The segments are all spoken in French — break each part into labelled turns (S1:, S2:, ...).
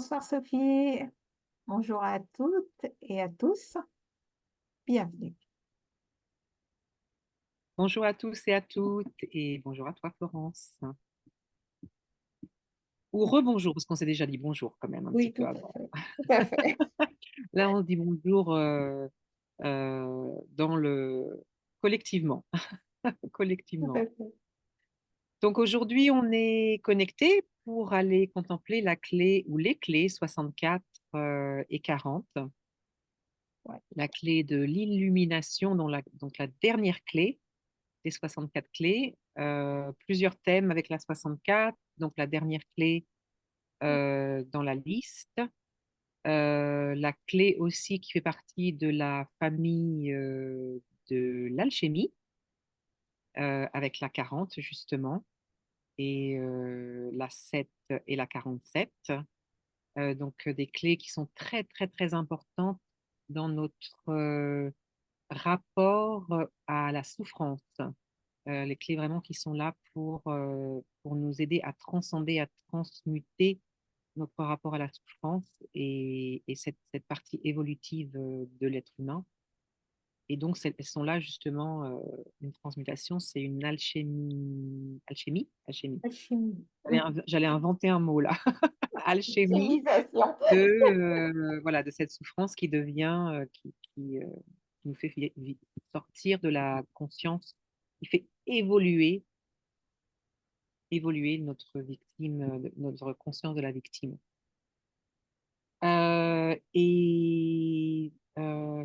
S1: Bonsoir Sophie, bonjour à toutes et à tous, bienvenue.
S2: Bonjour à tous et à toutes, et bonjour à toi, Florence. Ou rebonjour, parce qu'on s'est déjà dit bonjour quand même un petit
S1: Oui,
S2: peu
S1: tout à
S2: avant.
S1: fait, tout à fait,
S2: Là, on se dit bonjour dans le collectivement.
S1: tout
S2: Collectivement.
S1: à fait.
S2: Donc aujourd'hui, on est connecté pour aller contempler la clé ou les clés 64 et 40.
S1: Ouais.
S2: La clé de l'illumination, donc la dernière clé des 64 clés. Plusieurs thèmes avec la 64, donc la dernière clé dans la liste. La clé aussi qui fait partie de la famille de l'alchimie, avec la 40 justement, et la 7 et la 47. Donc des clés qui sont très très très importantes dans notre rapport à la souffrance. Les clés vraiment qui sont là pour nous aider à transcender, à transmuter notre rapport à la souffrance et cette partie évolutive de l'être humain. Et donc, elles sont là justement, une transmutation, c'est une alchimie. Alchimie? Alchimie.
S1: Alchimie,
S2: J'allais inventer un mot là. Alchimie
S1: alchimisation.
S2: voilà, de cette souffrance qui devient, qui nous fait sortir de la conscience, qui fait évoluer notre victime, notre conscience de la victime.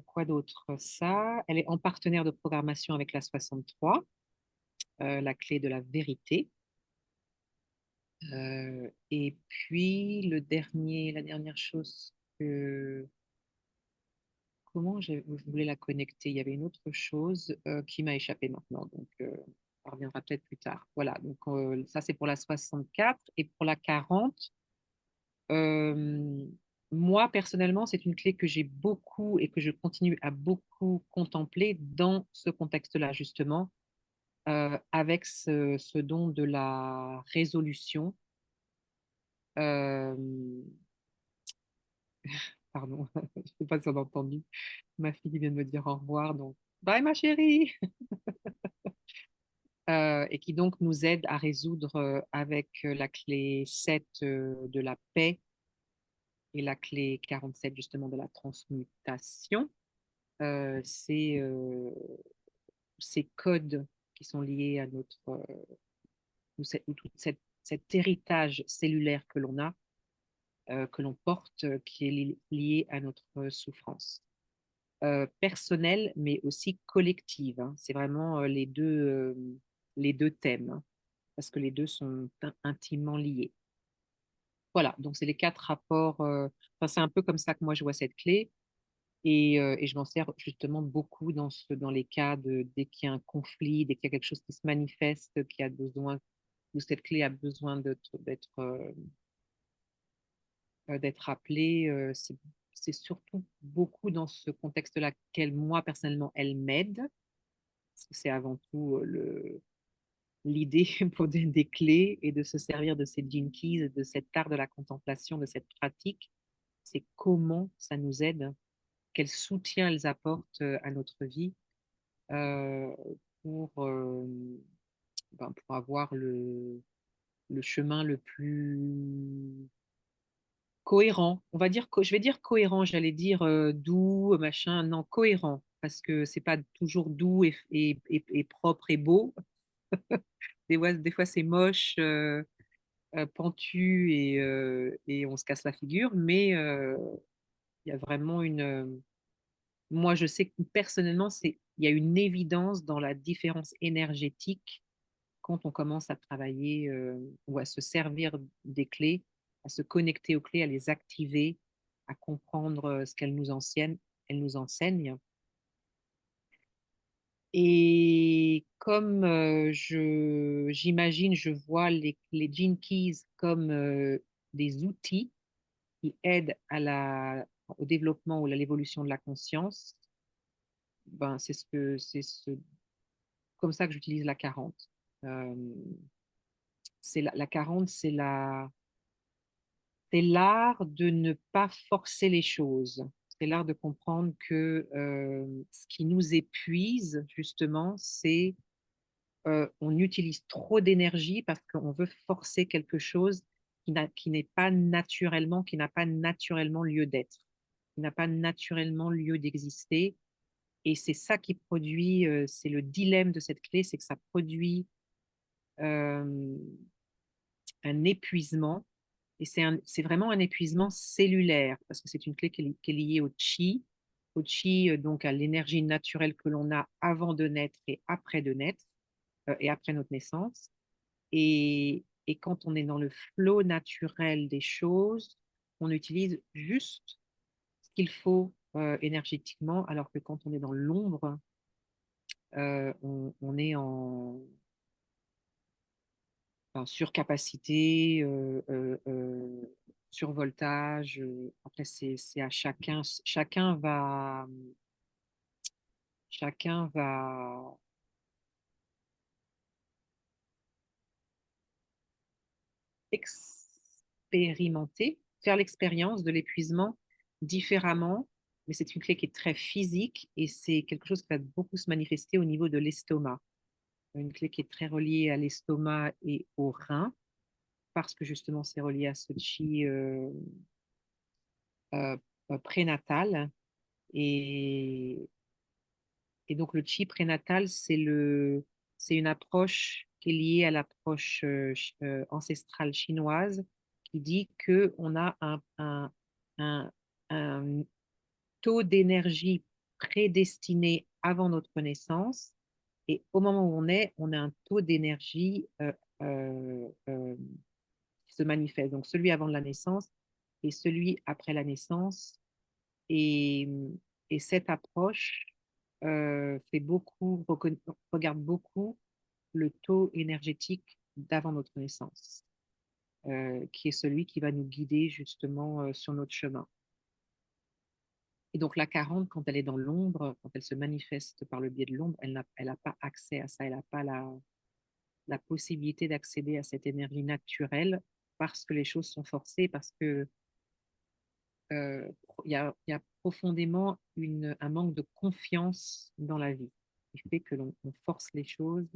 S2: Quoi d'autre? Ça, elle est en partenaire de programmation avec la 63, la clé de la vérité. Et puis, la dernière chose comment je voulais la connecter? Il y avait une autre chose qui m'a échappé maintenant, donc ça reviendra peut-être plus tard. Voilà, donc ça c'est pour la 64 et pour la 40. Euh, Moi, personnellement, c'est une clé que j'ai beaucoup et que je continue à beaucoup contempler dans ce contexte-là, justement, avec ce don de la résolution. Euh, Pardon, je ne sais pas si on a entendu ma fille qui vient de me dire au revoir, donc bye ma chérie, et qui donc nous aide à résoudre avec la clé 7 de la paix et la clé 47 justement de la transmutation. Ces codes qui sont liés à ou tout cet héritage cellulaire que l'on a, que l'on porte, qui est lié à notre souffrance personnelle, mais aussi collective, hein. C'est vraiment les deux thèmes, hein, parce que les deux sont intimement liés. Voilà, donc c'est les quatre rapports. Enfin, c'est un peu comme ça que moi je vois cette clé. Et je m'en sers justement beaucoup dans les cas dès qu'il y a un conflit, dès qu'il y a quelque chose qui se manifeste, qui a besoin, où cette clé a besoin d'être appelée. C'est surtout beaucoup dans ce contexte-là qu'elle, moi, personnellement, elle m'aide. Parce que c'est avant tout l'idée pour des clés et de se servir de ces gene keys, de cet art de la contemplation, de cette pratique. C'est comment ça nous aide, quel soutien elles apportent à notre vie euh, pour, pour avoir le chemin le plus cohérent. On va dire, je vais dire cohérent, j'allais dire doux, machin, non, cohérent, parce que c'est pas toujours doux et propre et beau. Des fois c'est moche, pentu et on se casse la figure, mais il y a vraiment moi, je sais que personnellement, il y a une évidence dans la différence énergétique quand on commence à travailler ou à se servir des clés, à se connecter aux clés, à les activer, à comprendre ce elles nous enseignent. Et comme j'imagine, je vois les Gene Keys comme des outils qui aident au développement ou à l'évolution de la conscience, ben, comme ça que j'utilise la 40. Euh, la 40, c'est l'art de ne pas forcer les choses. C'est l'art de comprendre que ce qui nous épuise, justement, c'est on utilise trop d'énergie parce qu'on veut forcer quelque chose qui n'est pas naturellement, qui n'a pas naturellement lieu d'être, qui n'a pas naturellement lieu d'exister. Et c'est ça qui produit, c'est le dilemme de cette clé, c'est que ça produit euh, un épuisement. Et c'est vraiment un épuisement cellulaire, parce que c'est une clé qui est liée au chi, donc à l'énergie naturelle que l'on a avant de naître et après de naître, et après notre naissance. Et quand on est dans le flot naturel des choses, on utilise juste ce qu'il faut énergétiquement, alors que quand on est dans l'ombre, on est en surcapacité, survoltage. Après, c'est à chacun. Chacun va expérimenter, faire l'expérience de l'épuisement différemment. Mais c'est une clé qui est très physique et c'est quelque chose qui va beaucoup se manifester au niveau de l'estomac. Une clé qui est très reliée à l'estomac et au rein, parce que justement c'est relié à ce chi euh, prénatal. Et, et donc le chi prénatal, c'est une approche qui est liée à l'approche ancestrale chinoise qui dit qu'on a un, un taux d'énergie prédestiné avant notre naissance et au moment où on a un taux d'énergie qui se manifeste. Donc celui avant la naissance et celui après la naissance. Et, et cette approche regarde beaucoup le taux énergétique d'avant notre naissance, qui est celui qui va nous guider justement sur notre chemin. Et donc la 40, quand elle est dans l'ombre, quand elle se manifeste par le biais de l'ombre, elle n'a pas accès à ça, elle n'a pas la possibilité d'accéder à cette énergie naturelle parce que les choses sont forcées, parce que il y a profondément un manque de confiance dans la vie, qui fait que l'on on force les choses,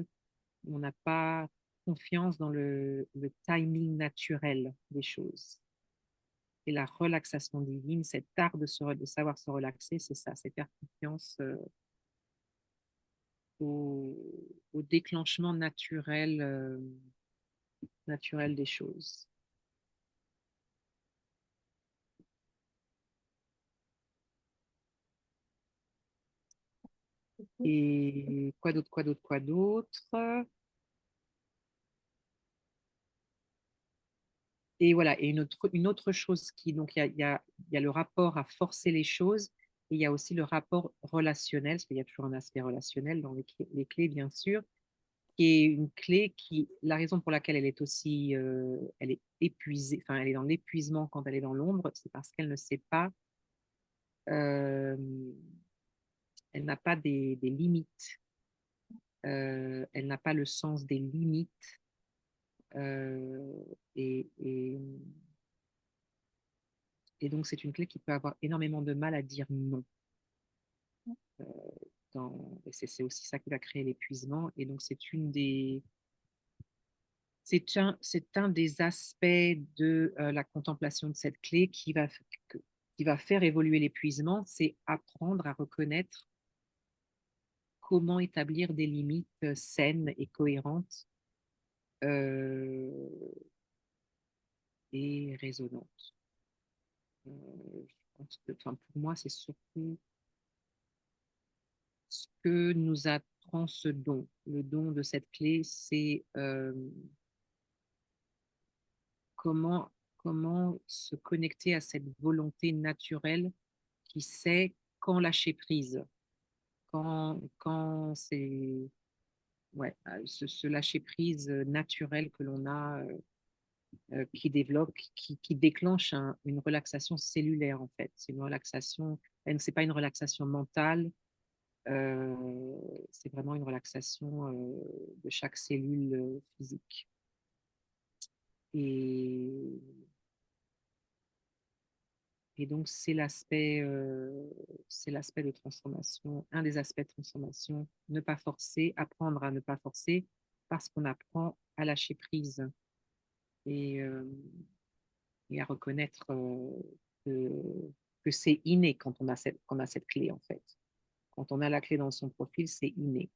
S2: on n'a pas confiance dans le timing naturel des choses. Et la relaxation divine, cet art de savoir se relaxer, c'est ça, c'est faire confiance au, au déclenchement naturel des choses. Et quoi d'autre, quoi d'autre, quoi d'autre? Et voilà, et une autre chose donc il y a le rapport à forcer les choses, et il y a aussi le rapport relationnel, parce qu'il y a toujours un aspect relationnel dans les clés, bien sûr, qui est une clé la raison pour laquelle elle est aussi, elle est épuisée, enfin, elle est dans l'épuisement quand elle est dans l'ombre, c'est parce qu'elle ne sait pas, euh, elle n'a pas des limites, elle n'a pas le sens des limites, euh, et, et, et donc c'est une clé qui peut avoir énormément de mal à dire non. Euh, et c'est aussi ça qui va créer l'épuisement. Et donc, c'est un des aspects de la contemplation de cette clé qui va faire évoluer l'épuisement, c'est apprendre à reconnaître comment établir des limites saines et cohérentes euh, et résonantes. Je pense que, enfin, pour moi, c'est surtout ce que nous apprend ce don. Le don de cette clé, c'est comment, comment se connecter à cette volonté naturelle qui sait quand lâcher prise, quand c'est ouais, ce lâcher prise naturel que l'on a, qui développe, qui déclenche une relaxation cellulaire en fait. C'est une relaxation, c'est pas une relaxation mentale, euh, c'est vraiment une relaxation de chaque cellule physique. Et Et donc, c'est l'aspect de transformation, un des aspects de transformation, ne pas forcer, apprendre à ne pas forcer, parce qu'on apprend à lâcher prise et, euh, et à reconnaître que, que c'est inné quand qu'on a cette clé, en fait. Quand on a la clé dans son profil, c'est inné.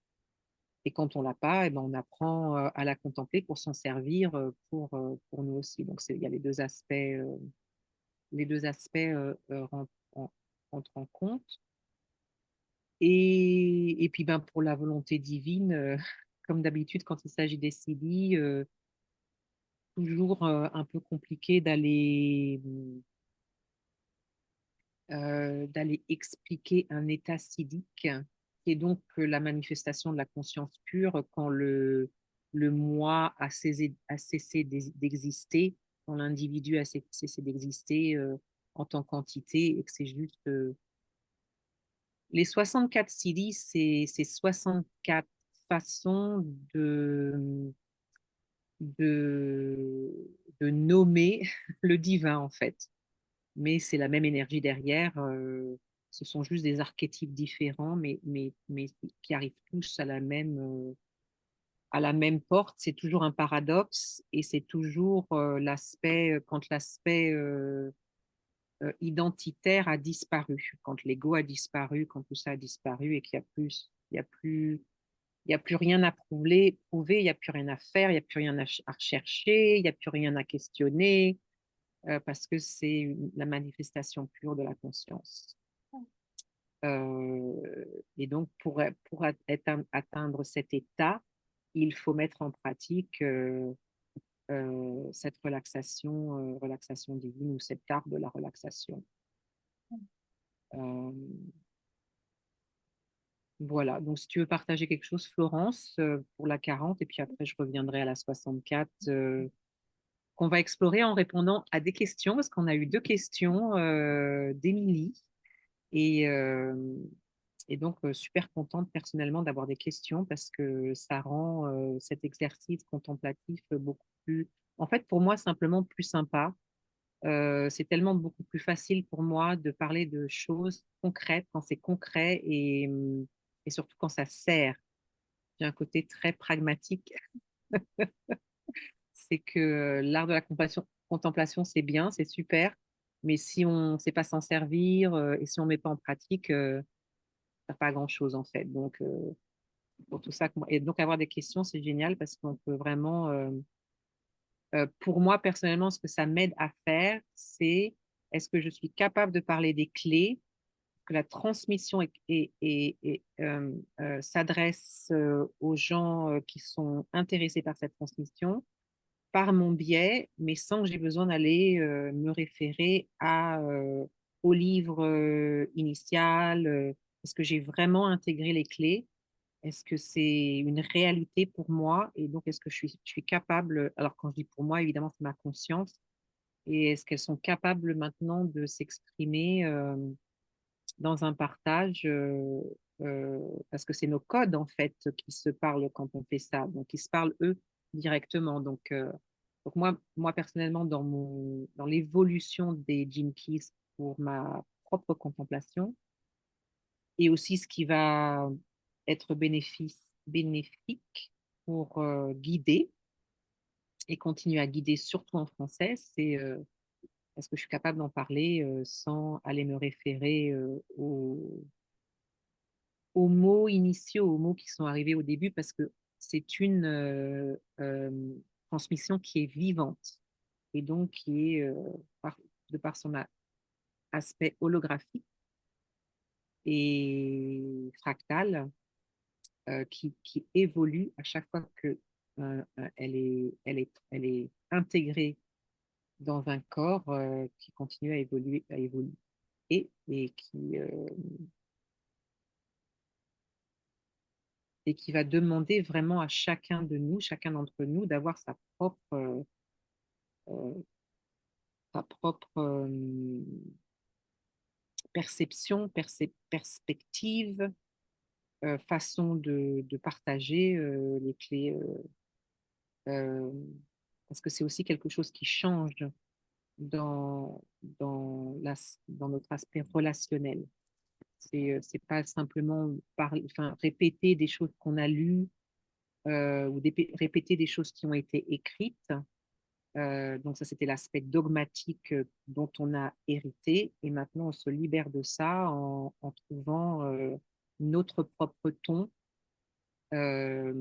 S2: Et quand on l'a pas, eh ben, on apprend à la contempler pour s'en servir pour nous aussi. Donc, il y a les deux aspects rentrent en compte. Et puis, ben, pour la volonté divine, comme d'habitude, quand il s'agit des CDI, toujours un peu compliqué d'aller expliquer un état siddhique, qui est donc la manifestation de la conscience pure quand le moi a cessé d'exister, quand l'individu a cessé d'exister en tant qu'entité et que c'est juste les 64 siddhis, c'est 64 façons de nommer le divin, en fait. Mais c'est la même énergie derrière. Ce sont juste des archétypes différents, mais qui arrivent tous à la même porte. C'est toujours un paradoxe et c'est toujours quand l'aspect identitaire a disparu, quand l'ego a disparu, quand tout ça a disparu et qu'il n'y a plus, il y a plus rien à prouver, il n'y a plus rien à faire, il n'y a plus rien à rechercher, il n'y a plus rien à questionner, parce que c'est la manifestation pure de la conscience. Et donc, atteindre cet état, il faut mettre en pratique cette relaxation divine ou cet art de la relaxation. Euh, voilà, donc si tu veux partager quelque chose, Florence, pour la 40, et puis après je reviendrai à la 64, qu'on va explorer en répondant à des questions, parce qu'on a eu deux questions d'Émilie. Et, euh, et donc, super contente personnellement d'avoir des questions parce que ça rend cet exercice contemplatif beaucoup plus, en fait, pour moi, simplement plus sympa. C'est tellement beaucoup plus facile pour moi de parler de choses concrètes quand c'est concret et surtout quand ça sert. J'ai un côté très pragmatique. C'est que l'art de la contemplation, c'est bien, c'est super. Mais si on ne sait pas s'en servir et si on ne met pas en pratique, ça pas grand-chose en fait. Donc, pour tout ça, et donc avoir des questions, c'est génial parce qu'on peut vraiment, pour moi personnellement, ce que ça m'aide à faire, c'est est-ce que je suis capable de parler des clés, que la transmission s'adresse aux gens qui sont intéressés par cette transmission, par mon biais, mais sans que j'ai besoin d'aller me référer au livre initial. Est-ce que j'ai vraiment intégré les clés? Est-ce que c'est une réalité pour moi? Et donc, est-ce que je suis capable, alors quand je dis pour moi, évidemment, c'est ma conscience, et est-ce qu'elles sont capables maintenant de s'exprimer dans un partage parce que c'est nos codes, en fait, qui se parlent quand on fait ça. Donc, ils se parlent, eux, directement. Donc moi, personnellement, dans l'évolution des Gene Keys pour ma propre contemplation, et aussi ce qui va être bénéfique pour guider et continuer à guider, surtout en français, c'est est-ce que je suis capable d'en parler sans aller me référer aux mots initiaux, aux mots qui sont arrivés au début, parce que c'est une transmission qui est vivante et donc qui est, par, de par son aspect holographique et fractal, qui évolue à chaque fois que elle est intégrée dans un corps qui continue à évoluer et qui va demander vraiment à chacun de nous, chacun d'entre nous, d'avoir euh, sa propre perception, perspective, façon de partager les clés, euh, parce que c'est aussi quelque chose qui change dans notre aspect relationnel. C'est pas simplement enfin, répéter des choses qu'on a lues ou répéter des choses qui ont été écrites. Donc ça, c'était l'aspect dogmatique dont on a hérité. Et maintenant, on se libère de ça en trouvant notre propre ton euh,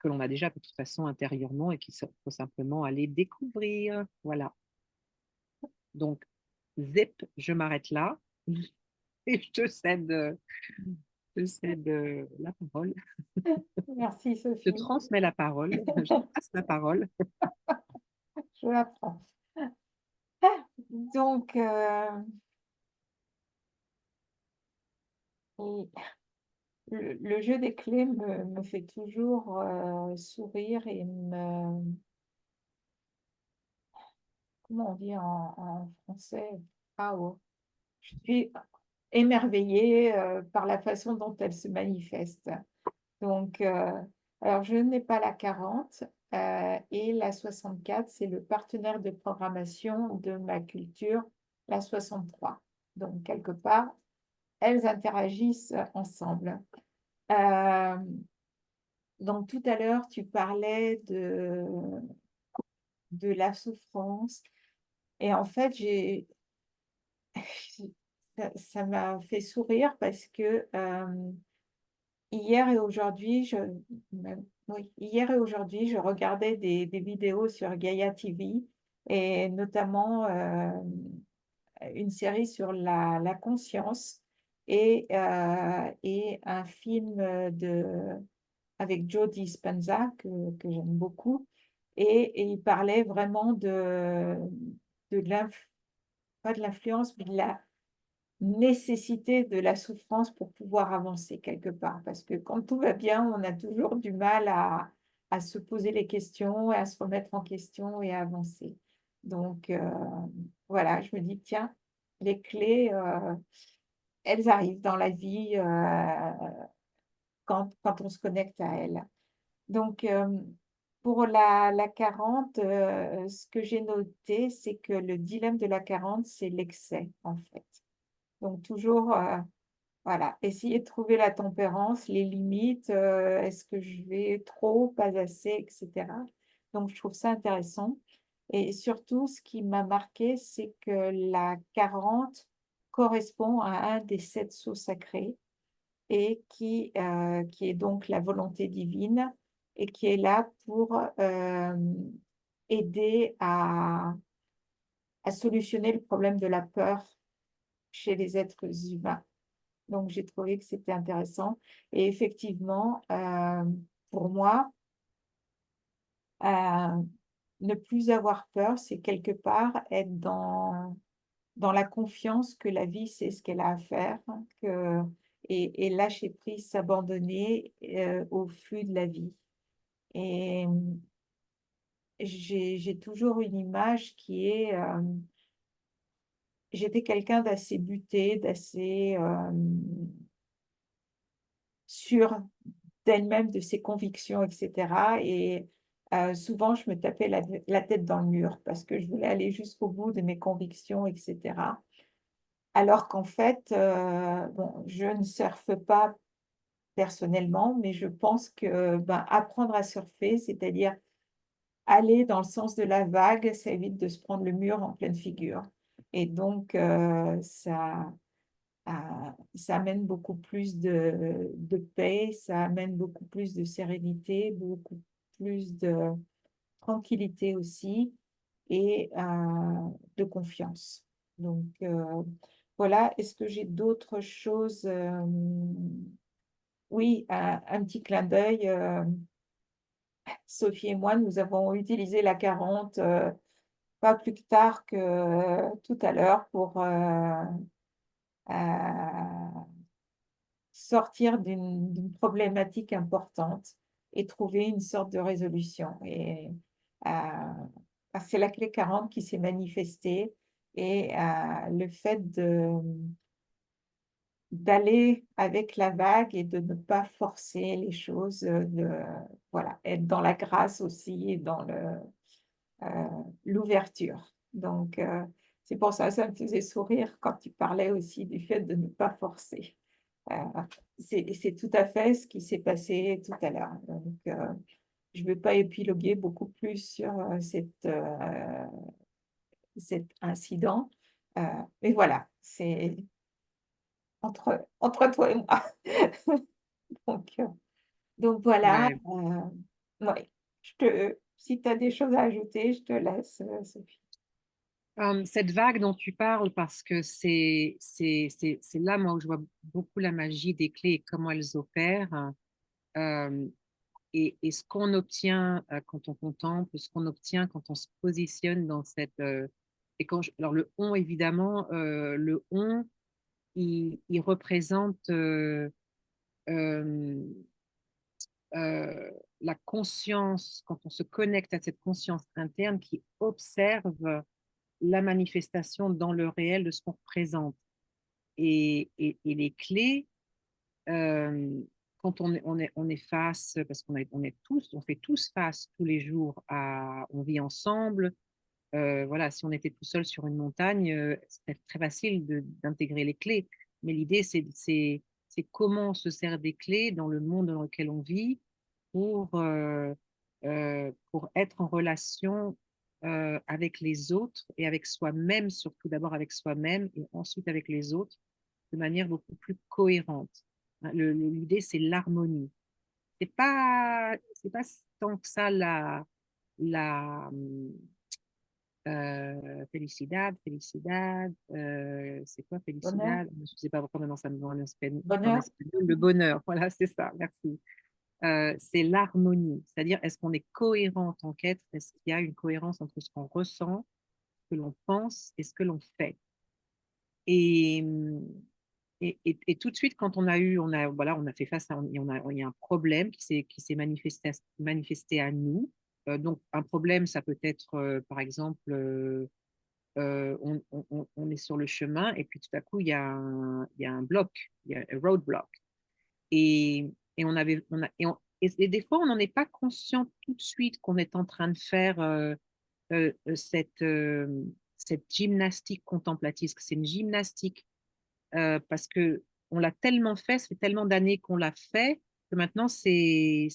S2: que l'on a déjà de toute façon intérieurement et qu'il faut simplement aller découvrir. Voilà. Donc, zip, je m'arrête là et je te cède la parole.
S1: Merci
S2: Je
S1: Sophie,
S2: transmets la parole, je passe la parole.
S1: je la prends. Ah, donc, et le jeu des clés me fait toujours sourire et comment on dit en français? Wow. Je suis émerveillée par la façon dont elle se manifeste. Donc, alors je n'ai pas la 40 et la 64, c'est le partenaire de programmation de ma culture, la 63. Donc, quelque part, elles interagissent ensemble. Euh, donc, tout à l'heure, tu parlais de la souffrance et en fait, ça m'a fait sourire parce que hier et aujourd'hui, oui, hier et aujourd'hui, je regardais des vidéos sur Gaia TV et notamment une série sur la conscience et un film avec Joe Dispenza que j'aime beaucoup. Et il parlait vraiment de pas de l'influence, mais de la nécessité de la souffrance pour pouvoir avancer quelque part. Parce que quand tout va bien, on a toujours du mal à se poser les questions, et à se remettre en question et à avancer. Donc, voilà, je me dis, tiens, les clés, elles arrivent dans la vie quand on se connecte à elles. Donc, pour la 40, ce que j'ai noté, c'est que le dilemme de la 40, c'est l'excès, en fait. Donc, toujours, voilà, essayer de trouver la tempérance, les limites, est-ce que je vais trop, pas assez, etc. Donc, je trouve ça intéressant. Et surtout, ce qui m'a marqué, c'est que la 40 correspond à un des 7 sceaux sacrés et qui est donc la volonté divine et qui est là pour aider à solutionner le problème de la peur chez les êtres humains. Donc, j'ai trouvé que c'était intéressant. Et effectivement, pour moi, euh, ne plus avoir peur, c'est quelque part être dans la confiance que la vie sait ce qu'elle a à faire et lâcher prise, s'abandonner au flux de la vie. Et j'ai toujours une image qui est, j'étais quelqu'un d'assez buté, d'assez sûr d'elle-même, de ses convictions, etc. Et souvent, je me tapais la tête dans le mur parce que je voulais aller jusqu'au bout de mes convictions, etc. Alors qu'en fait, bon, je ne surfe pas personnellement, mais je pense que ben, apprendre à surfer, c'est-à-dire aller dans le sens de la vague, ça évite de se prendre le mur en pleine figure. Et donc, ça amène beaucoup plus de paix, ça amène beaucoup plus de sérénité, beaucoup plus de tranquillité aussi et de confiance. Donc, voilà, est-ce que j'ai d'autres choses Oui, un petit clin d'œil. Sophie et moi, nous avons utilisé la 40 pas plus tard que tout à l'heure pour sortir d'une problématique importante et trouver une sorte de résolution. Et c'est la clé 40 qui s'est manifestée et le fait d'aller avec la vague et de ne pas forcer les choses, voilà, être dans la grâce aussi et dans l'ouverture. Donc, c'est pour ça, ça me faisait sourire quand tu parlais aussi du fait de ne pas forcer. Euh, c'est tout à fait ce qui s'est passé tout à l'heure. Donc, je ne vais pas épiloguer beaucoup plus sur cet incident. Euh, mais voilà, c'est entre toi et moi. Donc, voilà.
S2: Ouais.
S1: Ouais, si tu as des choses à ajouter, je te laisse, Sophie.
S2: Cette vague dont tu parles, parce que c'est là, moi, où je vois beaucoup la magie des clés et comment elles opèrent. Euh, et ce qu'on obtient quand on contemple, ce qu'on obtient quand on se positionne dans cette... alors le on, évidemment, le on, il représente euh, euh, la conscience, quand on se connecte à cette conscience interne qui observe la manifestation dans le réel de ce qu'on représente. Et les clés, euh, quand on est face, parce on fait tous face tous les jours on vit ensemble. Voilà, si on était tout seul sur une montagne, c'est très facile d'intégrer les clés. Mais l'idée, c'est comment on se sert des clés dans le monde dans lequel on vit pour être en relation avec les autres et avec soi-même, surtout d'abord avec soi-même et ensuite avec les autres, de manière beaucoup plus cohérente. Hein, l'idée, c'est l'harmonie. C'est pas tant que ça la felicidad, c'est quoi
S1: Bonheur,
S2: felicidad? Je ne sais pas pourquoi maintenant ça me vient en
S1: bonheur.
S2: espagnol. Le bonheur, voilà, c'est ça, merci. C'est l'harmonie, c'est-à-dire est-ce qu'on est cohérent en tant qu'être, est-ce qu'il y a une cohérence entre ce qu'on ressent, ce que l'on pense et ce que l'on fait. Et, et tout de suite, quand voilà, on a fait face à, il y a un problème qui s'est manifesté à nous. Donc, un problème, ça peut être, par exemple, on est sur le chemin et puis tout à coup, il y a un bloc, il y a un roadblock. Et on avait, on a, et des fois, on n'en est pas conscient tout de suite qu'on est en train de faire euh, euh, cette, euh, cette gymnastique contemplative. C'est une gymnastique parce que on l'a tellement fait, ça fait tellement d'années qu'on l'a fait que maintenant c'est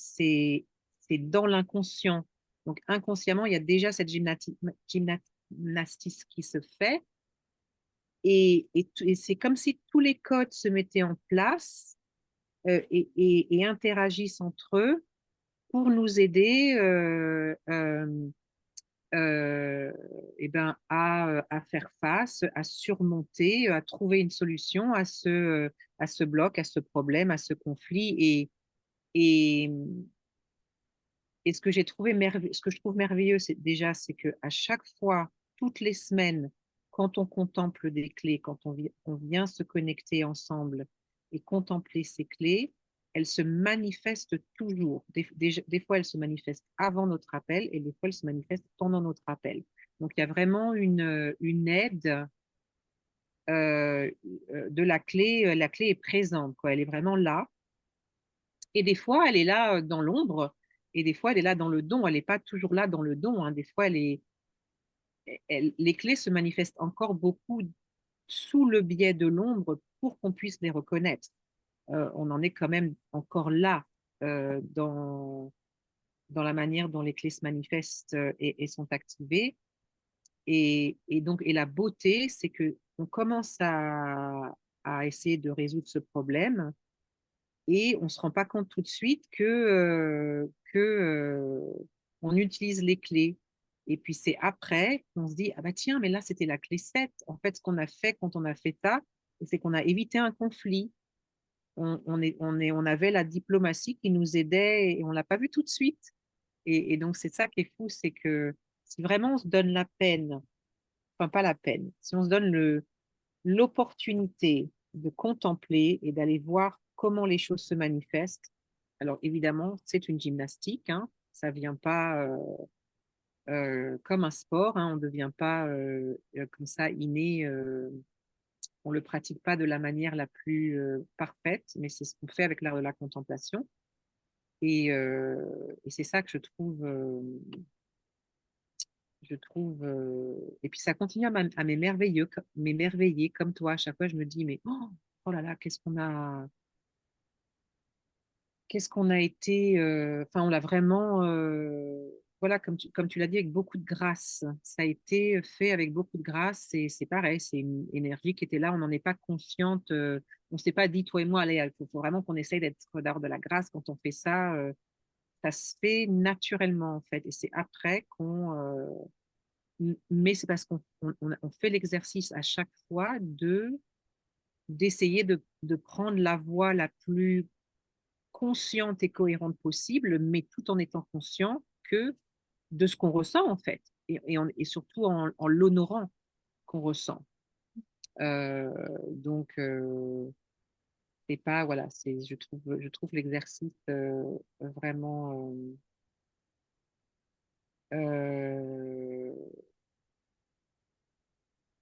S2: dans l'inconscient. Donc inconsciemment, il y a déjà cette gymnastique qui se fait et c'est comme si tous les codes se mettaient en place et interagissent entre eux pour nous aider euh, eh ben, à faire face, à surmonter, à trouver une solution à ce bloc, à ce problème, à ce conflit. Et, et ce que je trouve merveilleux, c'est que à chaque fois, toutes les semaines, quand on contemple des clés, quand on vient se connecter ensemble et contempler ces clés, elles se manifestent toujours. Des fois, elles se manifestent avant notre appel et des fois, elles se manifestent pendant notre appel. Donc, il y a vraiment une aide de la clé. La clé est présente, quoi. Elle est vraiment là. Et des fois, elle est là dans l'ombre, et des fois, elle est là dans le don. Elle n'est pas toujours là dans le don, hein. Des fois, les clés se manifestent encore beaucoup sous le biais de l'ombre pour qu'on puisse les reconnaître. On en est quand même encore là dans la manière dont les clés se manifestent et sont activées. Et la beauté, c'est que on commence à essayer de résoudre ce problème et on ne se rend pas compte tout de suite on utilise les clés. Et puis c'est après qu'on se dit, ah bah tiens, mais là c'était la clé 7. En fait, ce qu'on a fait quand on a fait ça, c'est qu'on a évité un conflit. On avait la diplomatie qui nous aidait et on ne l'a pas vu tout de suite. Et donc c'est ça qui est fou, c'est que si vraiment on se donne la peine, enfin pas la peine, si on se donne l'opportunité de contempler et d'aller voir comment les choses se manifestent. Alors évidemment, c'est une gymnastique, hein, ça ne vient pas comme un sport, hein, on ne devient pas comme ça inné, on ne le pratique pas de la manière la plus parfaite, mais c'est ce qu'on fait avec l'art de la contemplation. Et c'est ça que je trouve Je trouve, et puis ça continue à m'émerveiller comme toi. À chaque fois, je me dis, mais oh là là, qu'est-ce qu'on a été, enfin, on l'a vraiment, voilà, comme tu l'as dit, avec beaucoup de grâce. Ça a été fait avec beaucoup de grâce et c'est pareil, c'est une énergie qui était là, on n'en est pas consciente, on ne s'est pas dit, toi et moi, allez, faut vraiment qu'on essaye d'être d'art de la grâce. Quand on fait ça, ça se fait naturellement, en fait. Et c'est après mais c'est parce qu'on fait l'exercice à chaque fois d'essayer de prendre la voie la plus consciente et cohérente possible, mais tout en étant conscient que de ce qu'on ressent en fait, et surtout en l'honorant qu'on ressent. Euh, donc, c'est pas, voilà, je trouve l'exercice vraiment euh,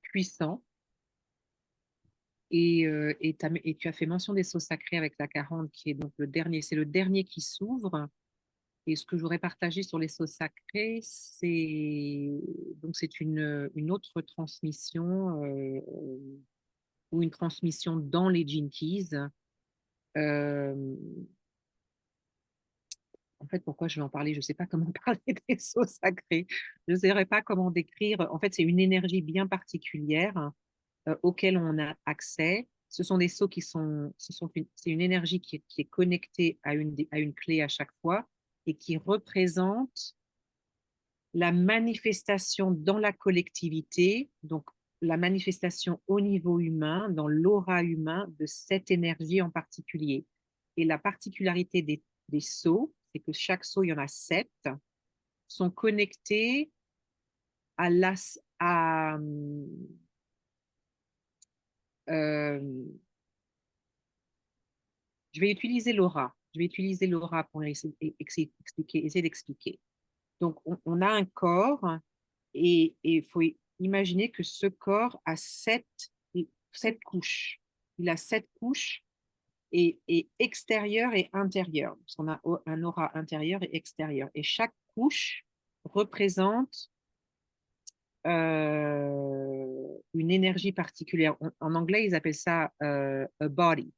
S2: puissant. Et tu as fait mention des sauts sacrés avec la 40, qui est donc le dernier, c'est le dernier qui s'ouvre. Et ce que je voudrais partager sur les sauts sacrés, c'est une autre transmission ou une transmission dans les Gene Keys. Euh, en fait, pourquoi je vais en parler? Je ne sais pas comment parler des sauts sacrés. Je ne saurais pas comment décrire. En fait, c'est une énergie bien particulière auxquels on a accès. Ce sont des sceaux c'est une énergie qui est connectée à une clé à chaque fois et qui représente la manifestation dans la collectivité, donc la manifestation au niveau humain, dans l'aura humain de cette énergie en particulier. Et la particularité des sceaux, c'est que chaque sceau, il y en a 7, sont connectés à la, à, euh, je vais utiliser l'aura. Je vais utiliser l'aura pour essayer d'expliquer. Donc, on a un corps et il faut imaginer que ce corps a sept couches. Il a 7 couches et extérieure et intérieure. Parce qu'on a un aura intérieur et extérieur. Et chaque couche représente une énergie particulière. En anglais, ils appellent ça a body.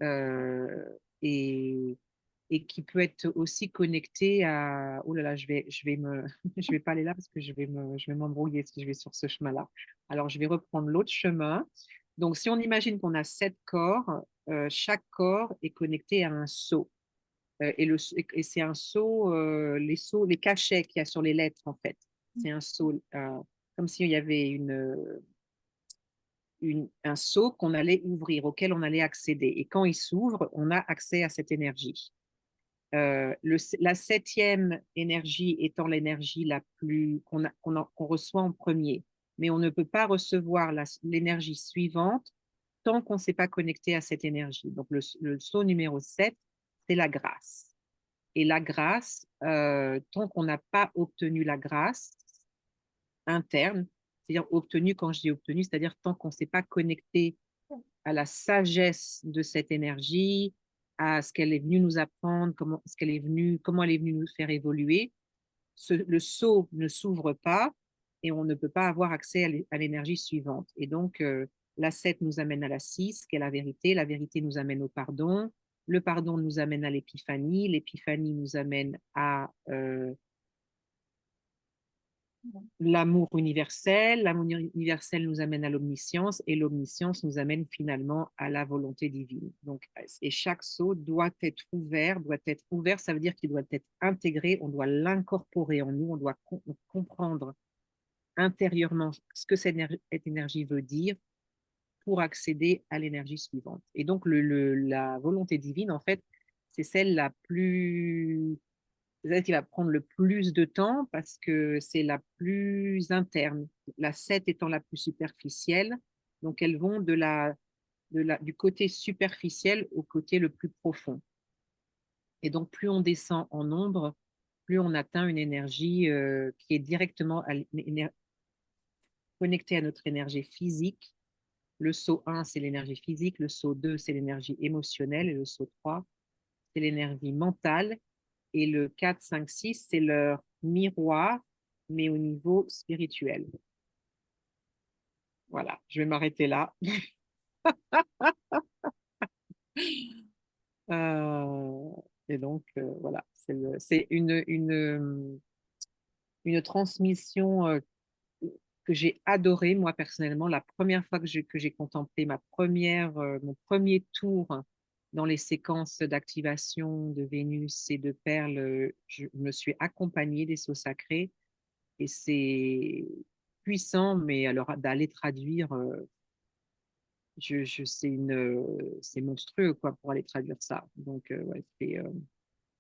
S2: Euh, et, et qui peut être aussi connecté à. Oh là là, je vais pas aller là parce que je vais m'embrouiller si je vais sur ce chemin-là. Alors, je vais reprendre l'autre chemin. Donc, si on imagine qu'on a 7 corps, chaque corps est connecté à un sceau. Et c'est un sceau, les cachets qu'il y a sur les lettres, en fait. C'est un sceau, comme s'il y avait un seau qu'on allait ouvrir, auquel on allait accéder. Et quand il s'ouvre, on a accès à cette énergie. La 7e énergie étant l'énergie la plus qu'on reçoit en premier. Mais on ne peut pas recevoir l'énergie suivante tant qu'on ne s'est pas connecté à cette énergie. Donc le saut numéro 7, c'est la grâce. Et la grâce, tant qu'on n'a pas obtenu la grâce interne, c'est-à-dire obtenu, quand je dis obtenu, c'est-à-dire tant qu'on ne s'est pas connecté à la sagesse de cette énergie, à ce qu'elle est venue nous apprendre, comment elle est venue nous faire évoluer, le seau ne s'ouvre pas et on ne peut pas avoir accès à l'énergie suivante. Et donc, la 7 nous amène à la 6, qui est la vérité nous amène au pardon, le pardon nous amène à l'épiphanie nous amène à l'amour universel nous amène à l'omniscience et l'omniscience nous amène finalement à la volonté divine. Donc, et chaque sceau doit être ouvert, ça veut dire qu'il doit être intégré, on doit l'incorporer en nous, on doit comprendre intérieurement ce que cette énergie veut dire pour accéder à l'énergie suivante. Et donc, la volonté divine, en fait, c'est celle la plus c'est celle qui va prendre le plus de temps parce que c'est la plus interne. La 7 étant la plus superficielle. Donc, elles vont du côté superficiel au côté le plus profond. Et donc, plus on descend en nombre, plus on atteint une énergie qui est directement connectée à notre énergie physique. Le saut 1, c'est l'énergie physique. Le saut 2, c'est l'énergie émotionnelle. Et le saut 3, c'est l'énergie mentale. Et le 4, 5, 6, c'est leur miroir mais au niveau spirituel. Voilà, je vais m'arrêter là. Euh, et donc, voilà, c'est une transmission que j'ai adorée, moi, personnellement. La première fois que j'ai contemplé mon premier tour dans les séquences d'activation de Vénus et de Perles, je me suis accompagnée des sceaux sacrés et c'est puissant, mais alors d'aller traduire, c'est monstrueux quoi pour aller traduire ça. Donc, ouais,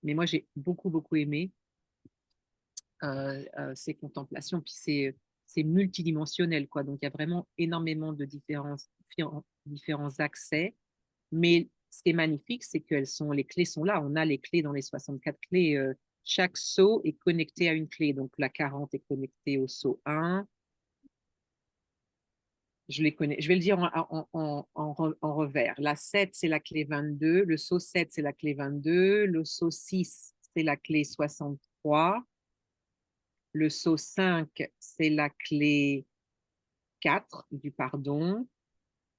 S2: mais moi, j'ai beaucoup, beaucoup aimé ces contemplations. Puis c'est multidimensionnel, quoi. Donc, il y a vraiment énormément de différents accès. Mais ce qui est magnifique, c'est que les clés sont là. On a les clés dans les 64 clés. Chaque sceau est connecté à une clé. Donc, la 40 est connectée au sceau 1. Je les connais. Je vais le dire en revers. La 7, c'est la clé 22. Le sceau 7, c'est la clé 22. Le sceau 6, c'est la clé 63. Le sceau 5, c'est la clé 4 du pardon.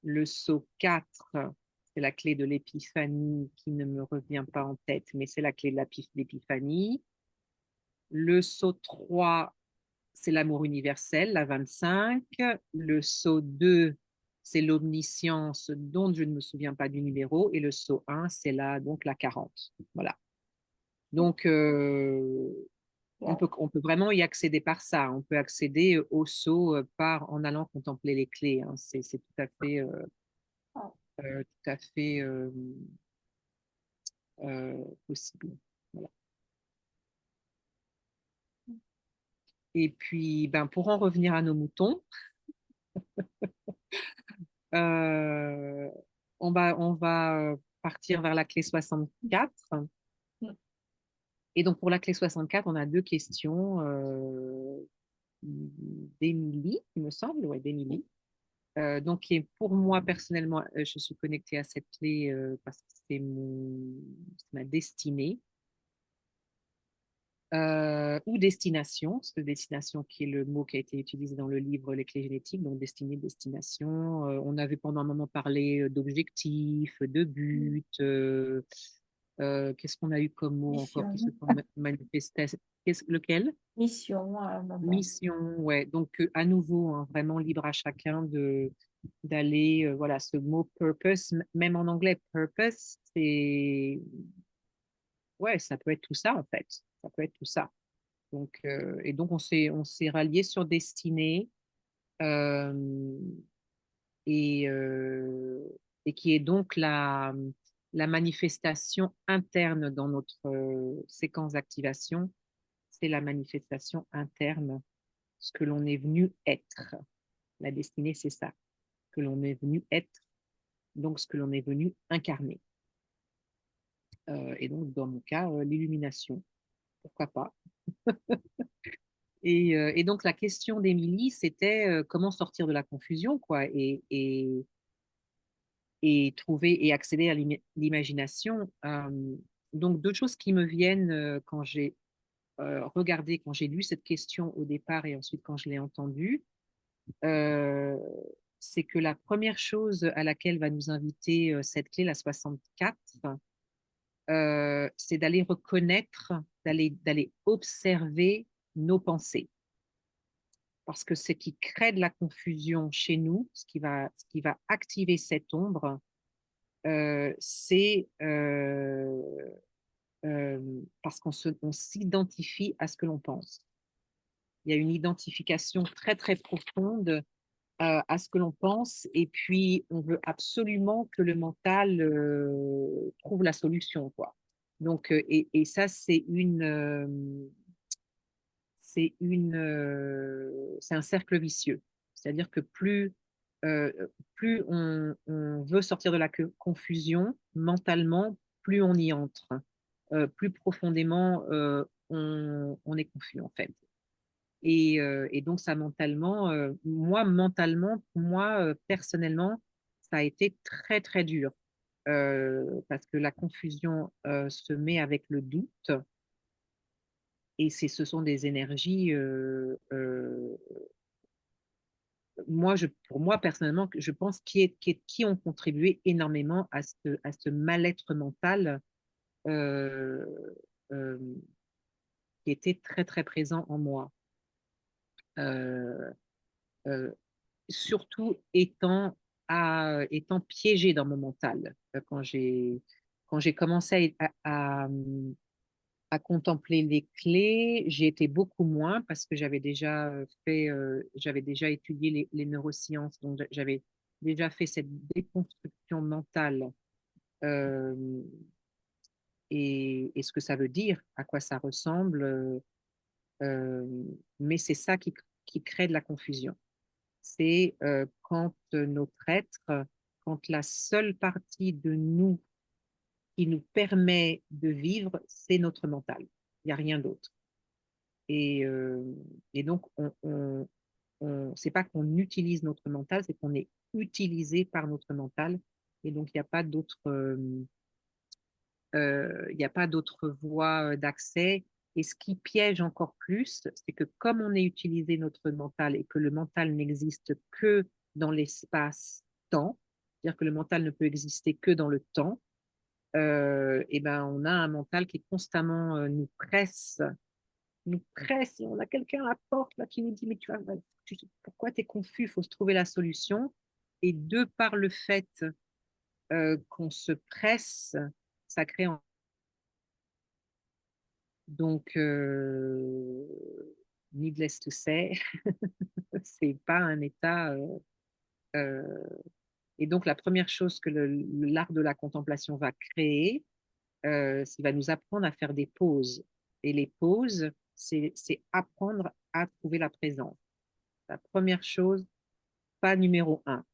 S2: Le sceau 4, c'est la clé de l'épiphanie qui ne me revient pas en tête, mais c'est la clé de l'épiphanie. Le sceau 3, c'est l'amour universel, la 25. Le sceau 2, c'est l'omniscience dont je ne me souviens pas du numéro. Et le sceau 1, c'est donc la 40. Voilà. Donc, on peut vraiment y accéder par ça. On peut accéder au sceau en allant contempler les clés, hein. C'est tout à fait possible. Voilà. Et puis, ben, pour en revenir à nos moutons, euh, on va partir vers la clé 64. Et donc, pour la clé 64, on a deux questions d'Émilie, il me semble, ouais, d'Émilie. Donc, pour moi, personnellement, je suis connectée à cette clé parce que c'est ma destinée. Ou destination, parce que destination qui est le mot qui a été utilisé dans le livre Les clés génétiques, donc destinée, destination. On avait pendant un moment parlé d'objectifs, de buts. Qu'est-ce qu'on a eu comme mot encore qui se
S1: Mission.
S2: manifestait? Lequel?
S1: Mission à un moment.
S2: Mission, ouais. Donc, à nouveau, hein, vraiment libre à chacun d'aller, voilà, ce mot purpose, même en anglais, purpose, ouais, ça peut être tout ça, en fait. Ça peut être tout ça. Donc, et donc, on s'est rallié sur Destinée euh, et, euh, et qui est donc la manifestation interne dans notre séquence d'activation. C'est la manifestation interne, ce que l'on est venu être. La destinée, c'est ça, que l'on est venu être, donc ce que l'on est venu incarner. Et donc, dans mon cas, l'illumination. Pourquoi pas? Et donc, la question d'Émilie, c'était comment sortir de la confusion, quoi, et trouver et accéder à l'imagination. Donc, deux choses qui me viennent quand j'ai regardé, quand j'ai lu cette question au départ et ensuite quand je l'ai entendue, euh, c'est que la première chose à laquelle va nous inviter cette clé, la 64, c'est d'aller reconnaître, d'aller observer nos pensées. Parce que ce qui crée de la confusion chez nous, ce qui va activer cette ombre, c'est parce on s'identifie à ce que l'on pense. Il y a une identification très, très profonde à ce que l'on pense, et puis on veut absolument que le mental trouve la solution, quoi. Donc, et ça, c'est un cercle vicieux. C'est-à-dire que euh, plus on veut sortir de la confusion mentalement, plus on y entre, plus profondément on est confus en fait. Et donc ça mentalement, pour moi, personnellement, ça a été très très dur parce que la confusion se met avec le doute et ce sont des énergies, pour moi personnellement, je pense qui ont contribué énormément à ce mal-être mental euh, euh, qui était très très présent en moi. Euh, euh, Surtout étant piégée dans mon mental. Quand j'ai commencé à contempler les clés, j'ai été beaucoup moins parce que j'avais déjà étudié les neurosciences, donc j'avais déjà fait cette déconstruction mentale euh, et ce que ça veut dire, à quoi ça ressemble, euh, mais c'est ça qui crée de la confusion. C'est quand notre être, quand la seule partie de nous qui nous permet de vivre, c'est notre mental. Il n'y a rien d'autre. Et, euh, et donc, c'est pas qu'on utilise notre mental, c'est qu'on est utilisé par notre mental. Et donc, il n'y a pas d'autre voie d'accès. Et ce qui piège encore plus, c'est que comme on est utilisé notre mental et que le mental n'existe que dans l'espace-temps, c'est-à-dire que le mental ne peut exister que dans le temps, et ben on a un mental qui constamment nous presse, et on a quelqu'un à la porte là, qui nous dit, mais pourquoi tu es confus, il faut se trouver la solution. Et de par le fait qu'on se presse, ça crée donc, needless to say, c'est pas un état. Euh, et donc, la première chose que l'art de la contemplation va créer, c'est va nous apprendre à faire des pauses. Et les pauses, c'est apprendre à trouver la présence. La première chose, pas numéro un,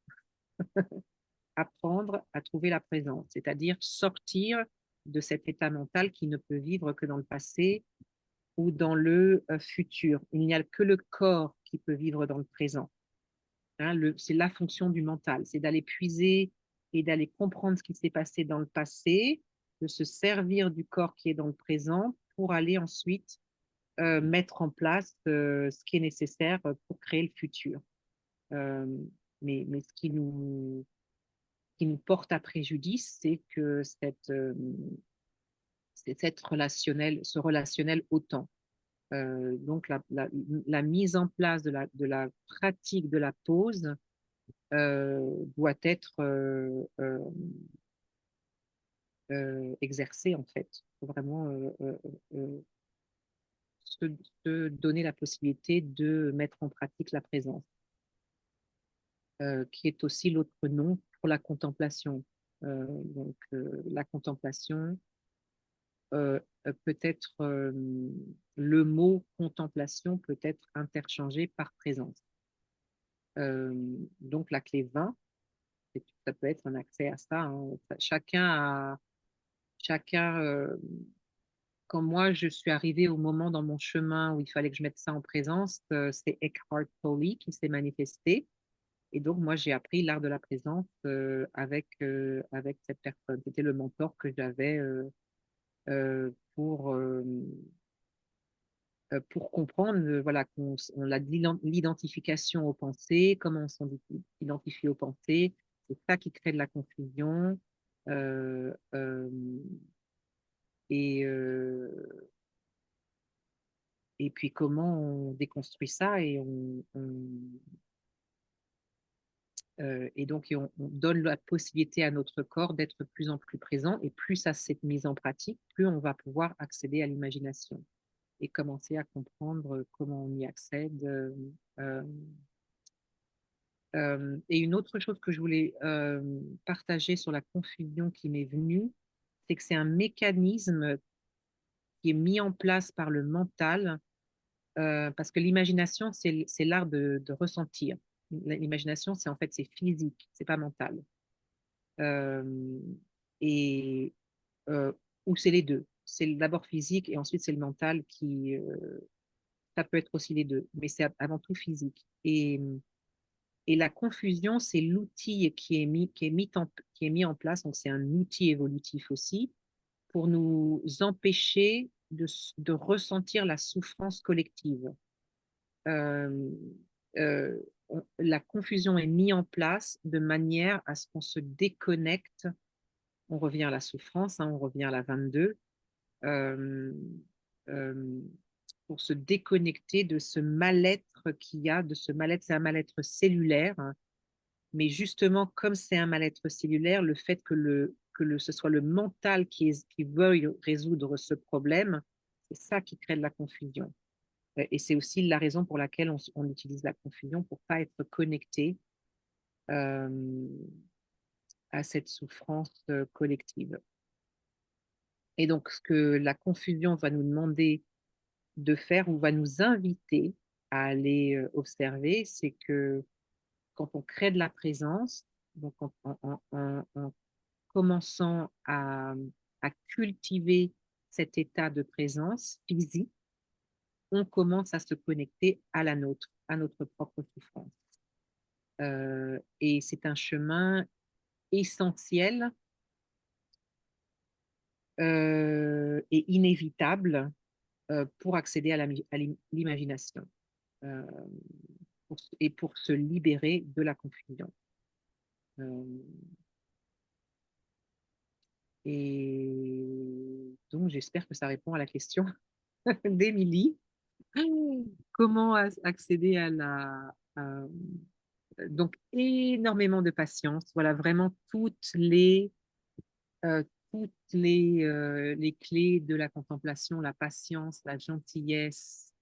S2: apprendre à trouver la présence, c'est-à-dire sortir de cet état mental qui ne peut vivre que dans le passé ou dans le futur. Il n'y a que le corps qui peut vivre dans le présent. Hein, c'est la fonction du mental, c'est d'aller puiser et d'aller comprendre ce qui s'est passé dans le passé, de se servir du corps qui est dans le présent pour aller ensuite mettre en place ce qui est nécessaire pour créer le futur. Euh, mais qui nous porte à préjudice, c'est que cette ce relationnel au temps. Donc, la mise en place de la pratique de la pause doit être exercée, en fait. Il faut vraiment euh, se, se donner la possibilité de mettre en pratique la présence, qui est aussi l'autre nom pour la contemplation. La contemplation, peut-être le mot contemplation peut être interchangé par présence. Euh, donc la clé 20, ça peut être un accès à ça. Hein. Chacun quand moi je suis arrivée au moment dans mon chemin où il fallait que je mette ça en présence, c'est Eckhart Tolle qui s'est manifesté. Et donc moi j'ai appris l'art de la présence avec cette personne. C'était le mentor que j'avais pour pour comprendre voilà, on a l'identification aux pensées, comment on s'identifie aux pensées, c'est ça qui crée de la confusion. Euh, euh, et, euh, et puis comment on déconstruit ça et donc on donne la possibilité à notre corps d'être de plus en plus présent et plus à cette mise en pratique, plus on va pouvoir accéder à l'imagination et commencer à comprendre comment on y accède. Euh, et une autre chose que je voulais partager sur la confusion qui m'est venue, c'est que c'est un mécanisme qui est mis en place par le mental, parce que l'imagination, c'est l'art de ressentir. L'imagination, c'est en fait, c'est physique, c'est pas mental. Euh, et euh, ou c'est les deux. C'est d'abord physique et ensuite c'est le mental ça peut être aussi les deux, mais c'est avant tout physique. Et la confusion, c'est l'outil qui est mis en place, donc c'est un outil évolutif aussi, pour nous empêcher de ressentir la souffrance collective. Euh, la confusion est mise en place de manière à ce qu'on se déconnecte. On revient à la souffrance, hein, on revient à la 22, euh, euh, pour se déconnecter de ce mal-être qu'il y a, de ce mal-être, c'est un mal-être cellulaire, hein, mais justement, comme c'est un mal-être cellulaire, le fait ce soit le mental qui veuille résoudre ce problème, c'est ça qui crée de la confusion. Et c'est aussi la raison pour laquelle on utilise la confusion pour pas être connecté euh, à cette souffrance collective. Et donc, ce que la confusion va nous demander de faire ou va nous inviter à aller observer, c'est que quand on crée de la présence, donc en commençant à cultiver cet état de présence physique, on commence à se connecter à la nôtre, à notre propre souffrance. Et c'est un chemin essentiel et inévitable pour accéder à l'imagination euh, et pour se libérer de la confusion. Euh, et donc, j'espère que ça répond à la question d'Émilie. Comment accéder à donc, énormément de patience. Voilà, vraiment euh, les clés de la contemplation, la patience, la gentillesse,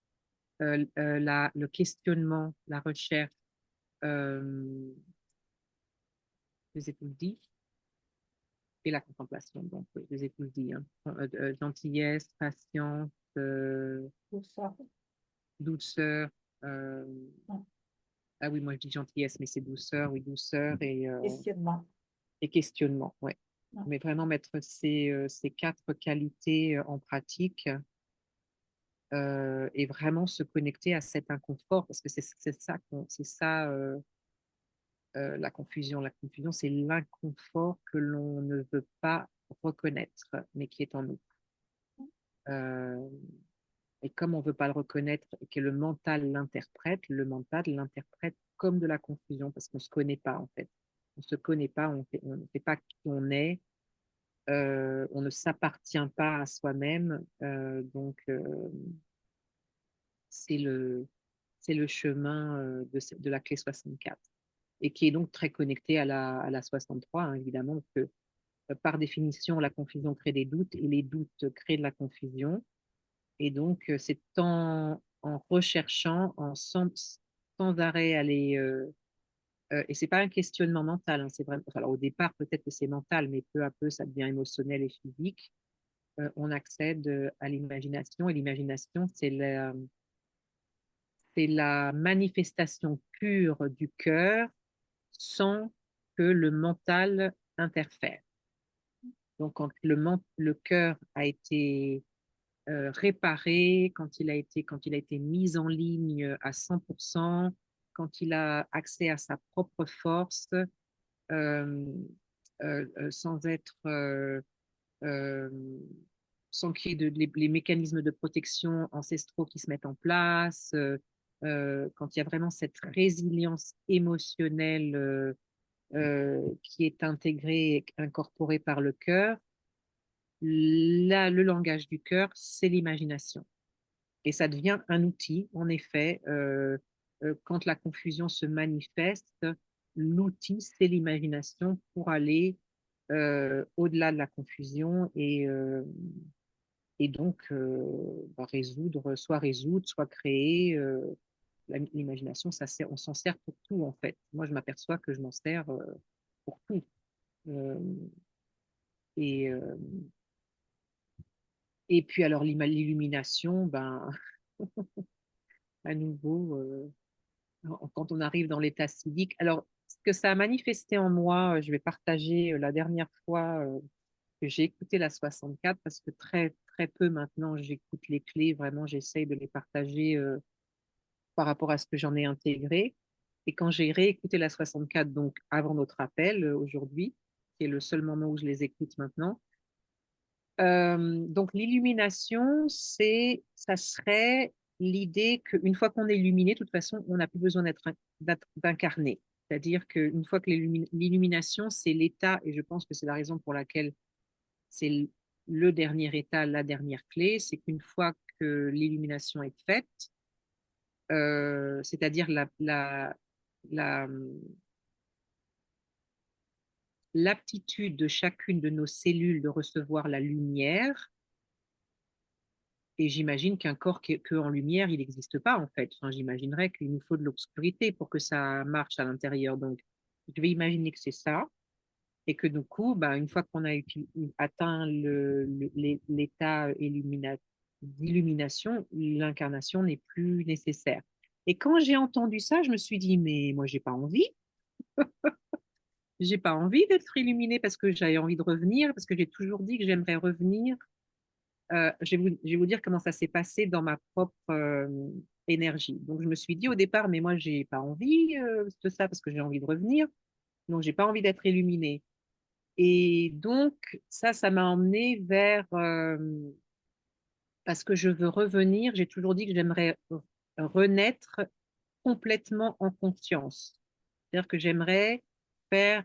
S2: le questionnement, la recherche. Je les ai tous dit. Et la contemplation, donc je les ai tous dit. Hein. Gentillesse, patience,
S1: Tout ça.
S2: douceur. euh,
S1: Ouais.
S2: ah oui, moi je dis gentillesse, mais c'est douceur, oui, douceur
S1: Questionnement.
S2: et questionnement, ouais.
S1: Ouais.
S2: Mais vraiment mettre ces quatre qualités en pratique et vraiment se connecter à cet inconfort, parce que c'est ça la confusion. La confusion, c'est l'inconfort que l'on ne veut pas reconnaître, mais qui est en nous. Euh, et comme on ne veut pas le reconnaître et que le mental l'interprète comme de la confusion, parce qu'on ne se connaît pas en fait. On ne se connaît pas, on ne sait pas qui on est, on ne s'appartient pas à soi-même. Donc, c'est le chemin de la clé 64 et qui est donc très connecté à la 63, hein, évidemment, parce que par définition, la confusion crée des doutes et les doutes créent de la confusion. Et donc, c'est en recherchant, sans arrêt aller. Et c'est pas un questionnement mental, hein, c'est vraiment. Enfin, alors, au départ, peut-être que c'est mental, mais peu à peu, ça devient émotionnel et physique. On accède à l'imagination. Et l'imagination, c'est la manifestation pure du cœur sans que le mental interfère. Donc, quand le cœur a été réparé, quand il a été mis en ligne à 100%, quand il a accès à sa propre force, euh, sans être, euh, sans qu'il y ait les mécanismes de protection ancestraux qui se mettent en place, quand il y a vraiment cette résilience émotionnelle qui est intégrée et incorporée par le cœur, là, le langage du cœur, c'est l'imagination. Et ça devient un outil, en effet, quand la confusion se manifeste, l'outil, c'est l'imagination pour aller au-delà de la confusion et donc résoudre, soit créer. L'imagination, on s'en sert pour tout, en fait. Moi, je m'aperçois que je m'en sers pour tout. Euh, et, euh, et puis, alors, l'illumination, ben, à nouveau, quand on arrive dans l'état civique. Alors, ce que ça a manifesté en moi, je vais partager la dernière fois que j'ai écouté la 64, parce que très, très peu maintenant, j'écoute les clés, vraiment, j'essaye de les partager par rapport à ce que j'en ai intégré. Et quand j'ai réécouté la 64, donc avant notre appel aujourd'hui, qui est le seul moment où je les écoute maintenant, Donc l'illumination, ça serait l'idée qu'une fois qu'on est illuminé, de toute façon, on n'a plus besoin d'incarner. C'est-à-dire qu'une fois que l'illumination, c'est l'état, et je pense que c'est la raison pour laquelle c'est le dernier état, la dernière clé, c'est qu'une fois que l'illumination est faite, c'est-à-dire la- l'aptitude de chacune de nos cellules de recevoir la lumière. Et j'imagine qu'un corps que en lumière, il n'existe pas en fait. Enfin, j'imaginerais qu'il nous faut de l'obscurité pour que ça marche à l'intérieur. Donc, je vais imaginer que c'est ça. Et que du coup, bah, une fois qu'on a atteint l'état d'illumination, l'incarnation n'est plus nécessaire. Et quand j'ai entendu ça, je me suis dit, mais moi, j'ai pas envie. J'ai pas envie d'être illuminée parce que j'avais envie de revenir, parce que j'ai toujours dit que j'aimerais revenir. Je vais vous dire comment ça s'est passé dans ma propre énergie. Donc, je me suis dit au départ, mais moi, j'ai pas envie de ça parce que j'ai envie de revenir. Donc, j'ai pas envie d'être illuminée. Et donc, ça m'a emmené vers, parce que je veux revenir, j'ai toujours dit que j'aimerais renaître complètement en conscience. C'est-à-dire que j'aimerais faire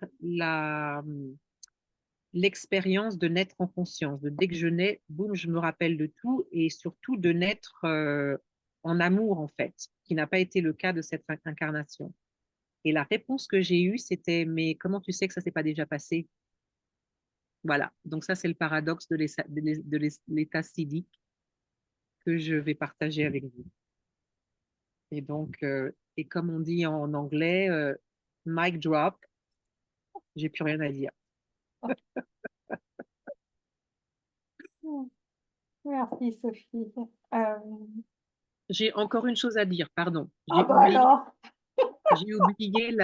S2: l'expérience de naître en conscience, de dès que je nais, boum, je me rappelle de tout et surtout de naître en amour en fait, qui n'a pas été le cas de cette incarnation. Et la réponse que j'ai eue, c'était, mais comment tu sais que ça s'est pas déjà passé? Voilà. Donc ça, c'est le paradoxe de l'état siddhique que je vais partager avec vous. Et donc, et comme on dit en anglais, mic drop, j'ai plus rien à dire.
S1: Merci, Sophie. Euh,
S2: J'ai encore une chose à dire, pardon.
S1: Ah bah alors,
S2: J'ai oublié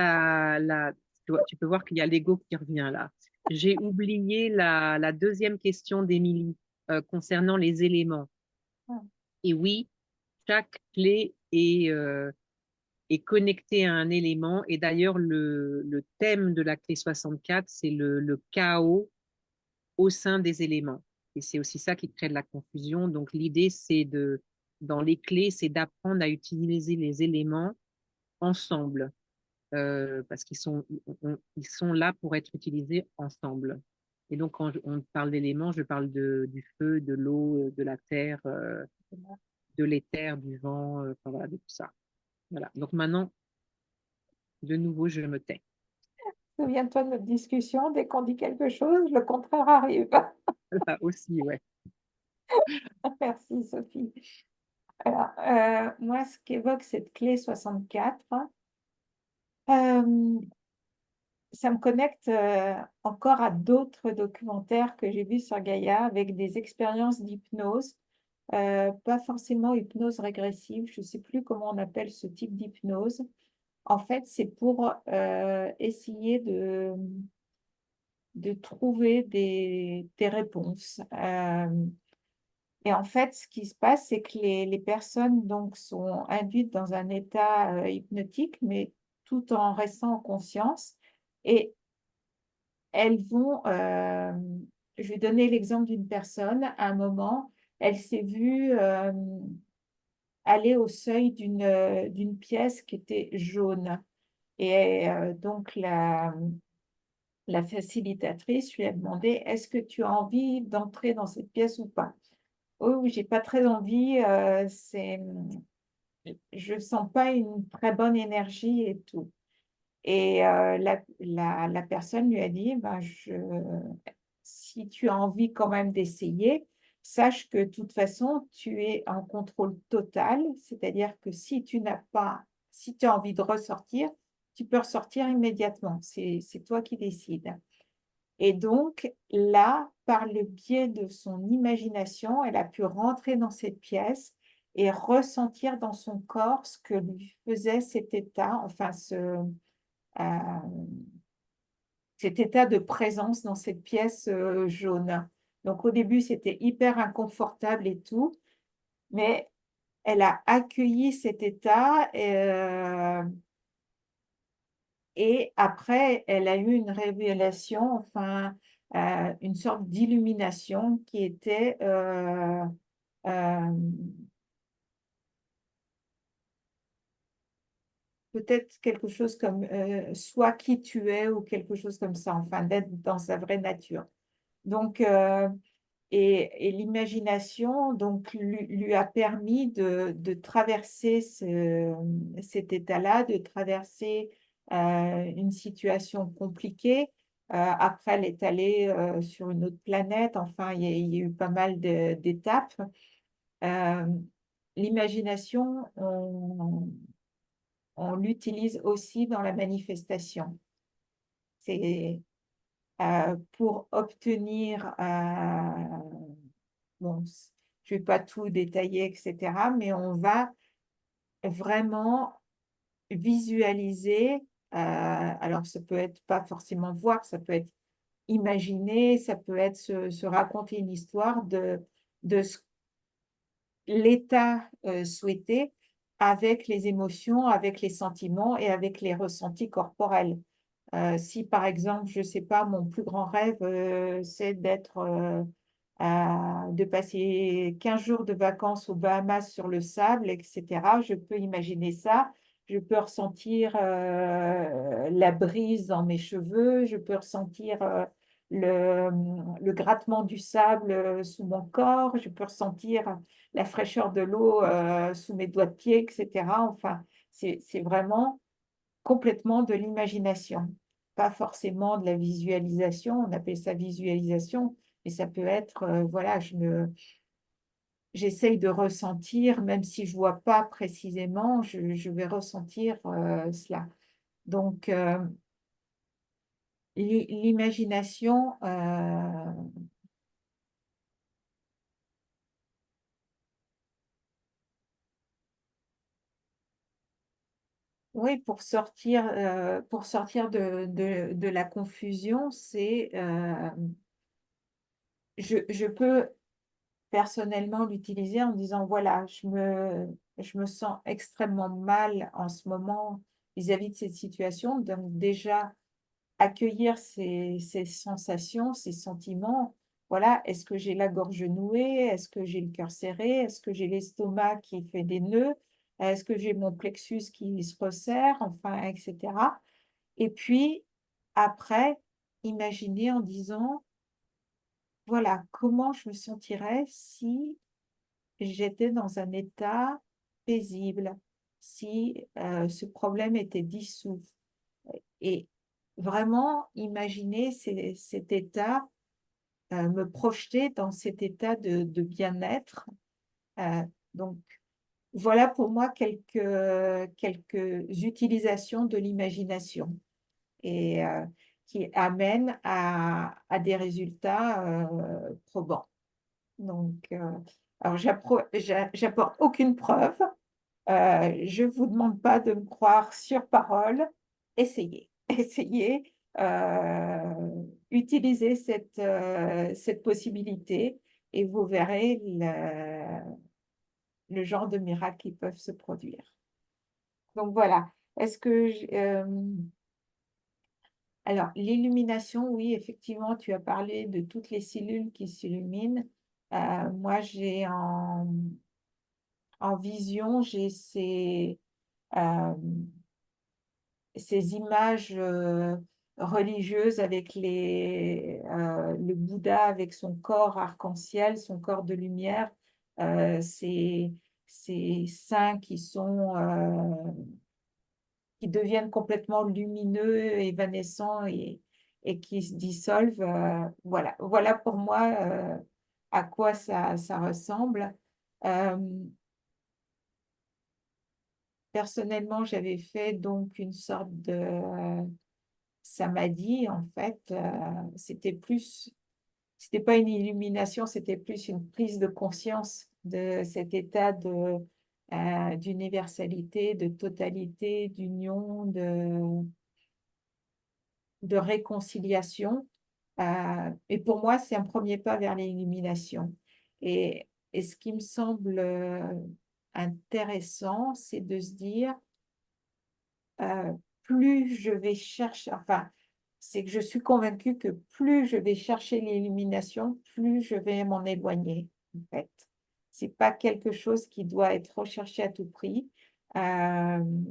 S2: tu peux voir qu'il y a l'ego qui revient là. J'ai oublié la deuxième question d'Émilie concernant les éléments. Et oui, chaque clé est connectée à un élément. Et d'ailleurs, le thème de la clé 64, c'est le chaos au sein des éléments. Et c'est aussi ça qui crée de la confusion. Donc l'idée, dans les clés, c'est d'apprendre à utiliser les éléments ensemble parce ils sont là pour être utilisés ensemble. Et donc, quand on parle d'éléments, je parle du feu, de l'eau, de la terre, de l'éther, du vent, enfin, voilà, de tout ça. Voilà. Donc maintenant, de nouveau, je me tais.
S1: souviens-toi de notre discussion, dès qu'on dit quelque chose, le contraire arrive.
S2: Là aussi, ouais.
S1: Merci, Sophie. Alors, moi, ce qu'évoque cette clé 64, euh, ça me connecte encore à d'autres documentaires que j'ai vus sur Gaïa avec des expériences d'hypnose, pas forcément hypnose régressive, je ne sais plus comment on appelle ce type d'hypnose. En fait, c'est pour essayer de trouver des réponses. Et en fait, ce qui se passe, c'est que les personnes donc, sont induites dans un état hypnotique, mais tout en restant en conscience. Et elles vont, je vais donner l'exemple d'une personne, à un moment, elle s'est vue aller au seuil d'une pièce qui était jaune. Et donc, la facilitatrice lui a demandé, est-ce que tu as envie d'entrer dans cette pièce ou pas? Oh, oui, j'ai pas très envie, je sens pas une très bonne énergie et tout. Et la personne lui a dit, ben, si tu as envie quand même d'essayer, sache que de toute façon, tu es en contrôle total, c'est-à-dire que si tu as envie de ressortir, tu peux ressortir immédiatement, c'est toi qui décides. Et donc là, par le biais de son imagination, elle a pu rentrer dans cette pièce et ressentir dans son corps ce que lui faisait cet état, enfin cet état de présence dans cette pièce jaune. Donc au début, c'était hyper inconfortable et tout, mais elle a accueilli cet état et après, elle a eu une révélation, enfin, une sorte d'illumination qui était peut-être quelque chose comme soit qui tu es ou quelque chose comme ça, enfin d'être dans sa vraie nature. Donc, et l'imagination donc lui a permis de traverser cet état-là, de traverser une situation compliquée. Après, elle est allée sur une autre planète. Enfin, il y a eu pas mal d'étapes. Euh, L'imagination, on l'utilise aussi dans la manifestation. C'est pour obtenir, bon, je ne vais pas tout détailler, etc., mais on va vraiment visualiser, alors ça peut être pas forcément voir, ça peut être imaginer, ça peut être se raconter une histoire de l'état souhaité avec les émotions, avec les sentiments et avec les ressentis corporels. Si par exemple, je ne sais pas, mon plus grand rêve, c'est de passer 15 jours de vacances aux Bahamas sur le sable, etc. Je peux imaginer ça. Je peux ressentir la brise dans mes cheveux. Je peux ressentir le grattement du sable sous mon corps. Je peux ressentir la fraîcheur de l'eau sous mes doigts de pied, etc. Enfin, c'est vraiment complètement de l'imagination, pas forcément de la visualisation. On appelle ça visualisation, mais ça peut être, voilà, j'essaye de ressentir, même si je vois pas précisément, je vais ressentir cela. Donc, l'imagination, oui, pour sortir de la confusion, je peux personnellement l'utiliser en disant, voilà, je me sens extrêmement mal en ce moment vis-à-vis de cette situation. Donc déjà, accueillir ces sensations, ces sentiments. Voilà, est-ce que j'ai la gorge nouée? Est-ce que j'ai le cœur serré? Est-ce que j'ai l'estomac qui fait des nœuds? Est-ce que j'ai mon plexus qui se resserre? Enfin, etc. Et puis, après, imaginer en disant, voilà, comment je me sentirais si j'étais dans un état paisible, si ce problème était dissous. Et vraiment imaginer cet état, me projeter dans cet état de bien-être. Euh, donc, voilà pour moi quelques utilisations de l'imagination et qui amènent à des résultats probants. Donc, alors, j'apporte aucune preuve. Je ne vous demande pas de me croire sur parole. Essayez, essayez, utilisez cette possibilité et vous verrez le genre de miracles qui peuvent se produire. Donc voilà. Est-ce que alors, l'illumination, oui, effectivement, tu as parlé de toutes les cellules qui s'illuminent. Moi, j'ai en vision, j'ai euh, ces images religieuses avec le Bouddha avec son corps arc-en-ciel, son corps de lumière, ces saints qui deviennent complètement lumineux, évanescents et qui se dissolvent. Voilà, voilà pour moi à quoi ça ressemble. Euh, Personnellement, j'avais fait donc une sorte de samadhi, en fait. C'était pas une illumination, c'était plus une prise de conscience de cet état d'universalité, de totalité, d'union, de réconciliation. Et pour moi, c'est un premier pas vers l'illumination. Et ce qui me semble intéressant, c'est de se dire, plus je vais chercher, enfin, c'est que je suis convaincue que plus je vais chercher l'illumination, plus je vais m'en éloigner, en fait. C'est pas quelque chose qui doit être recherché à tout prix. Hem,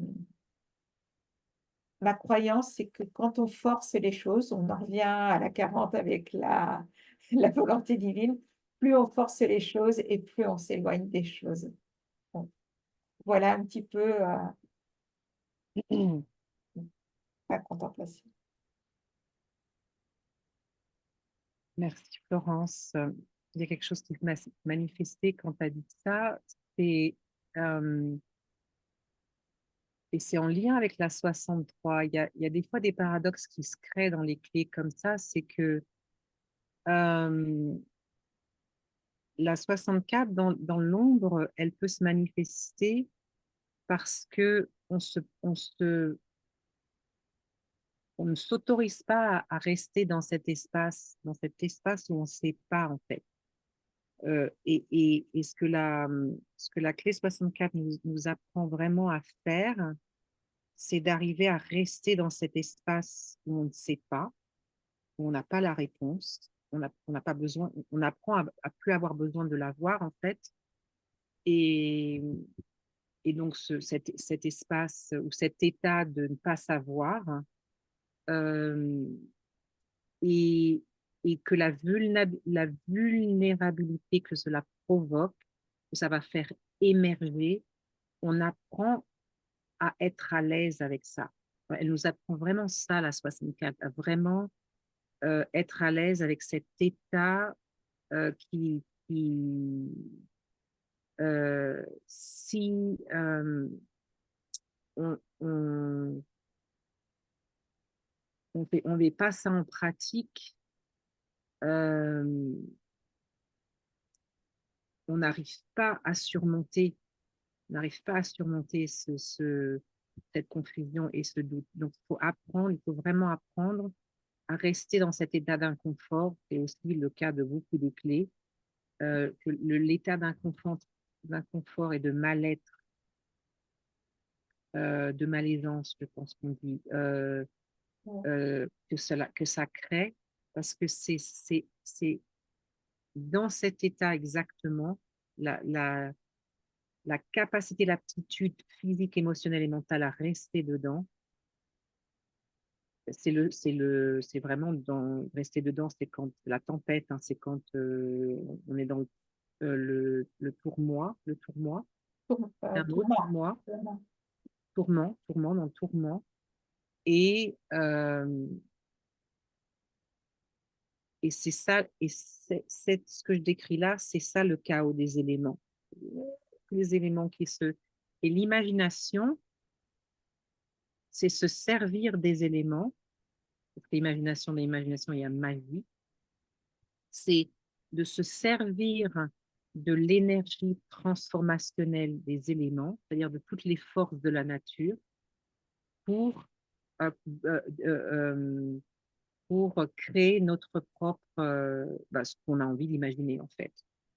S1: Ma croyance, c'est que quand on force les choses, on en revient à la 40 avec la la volonté divine, plus on force les choses et plus on s'éloigne des choses. Bon, voilà un petit peu, ma contemplation.
S2: Merci Florence. Il y a quelque chose qui m'a manifesté quand tu as dit ça, c'est euh, et c'est en lien avec la 63. Il y a des fois des paradoxes qui se créent dans les clés comme ça, c'est que euh, la 64 dans l'ombre, elle peut se manifester parce que on ne s'autorise pas à rester dans cet espace où on ne sait pas en fait. Et ce que la clé 64 nous apprend vraiment à faire, c'est d'arriver à rester dans cet espace où on ne sait pas, où on n'a pas la réponse, on n'a pas besoin, on apprend à plus avoir besoin de la voir en fait. Et, et donc cet espace ou cet état de ne pas savoir, euh, et, et que la vulnérabilité que cela provoque, que ça va faire émerger, on apprend à être à l'aise avec ça. Elle nous apprend vraiment ça, la 64, à vraiment être à l'aise avec cet état qui si on on met pas ça en pratique, euh, on n'arrive pas à surmonter, on n'arrive pas à surmonter cette confusion et ce doute. Donc, il faut apprendre, il faut vraiment apprendre à rester dans cet état d'inconfort. C'est aussi le cas de beaucoup de clés, que l'état d'inconfort et de mal-être, de malaisance, je pense qu'on dit,
S1: Ouais.
S2: que ça crée, parce que c'est dans cet état exactement la, la, la capacité, l'aptitude physique, émotionnelle et mentale à rester dedans. C'est vraiment rester dedans, c'est quand la tempête, hein, c'est quand on est dans le tourment, c'est un autre
S1: Tourment,
S2: tourment,
S1: tourment.
S2: dans le tourment. Et, et c'est ça, et ce que je décris là, c'est ça le chaos des éléments. Les éléments qui se. Et l'imagination, c'est se servir des éléments. Parce que l'imagination, il y a magie. C'est de se servir de l'énergie transformationnelle des éléments, c'est-à-dire de toutes les forces de la nature, pour, euh, euh, euh, euh, pour créer notre propre, ce qu'on a envie d'imaginer en fait.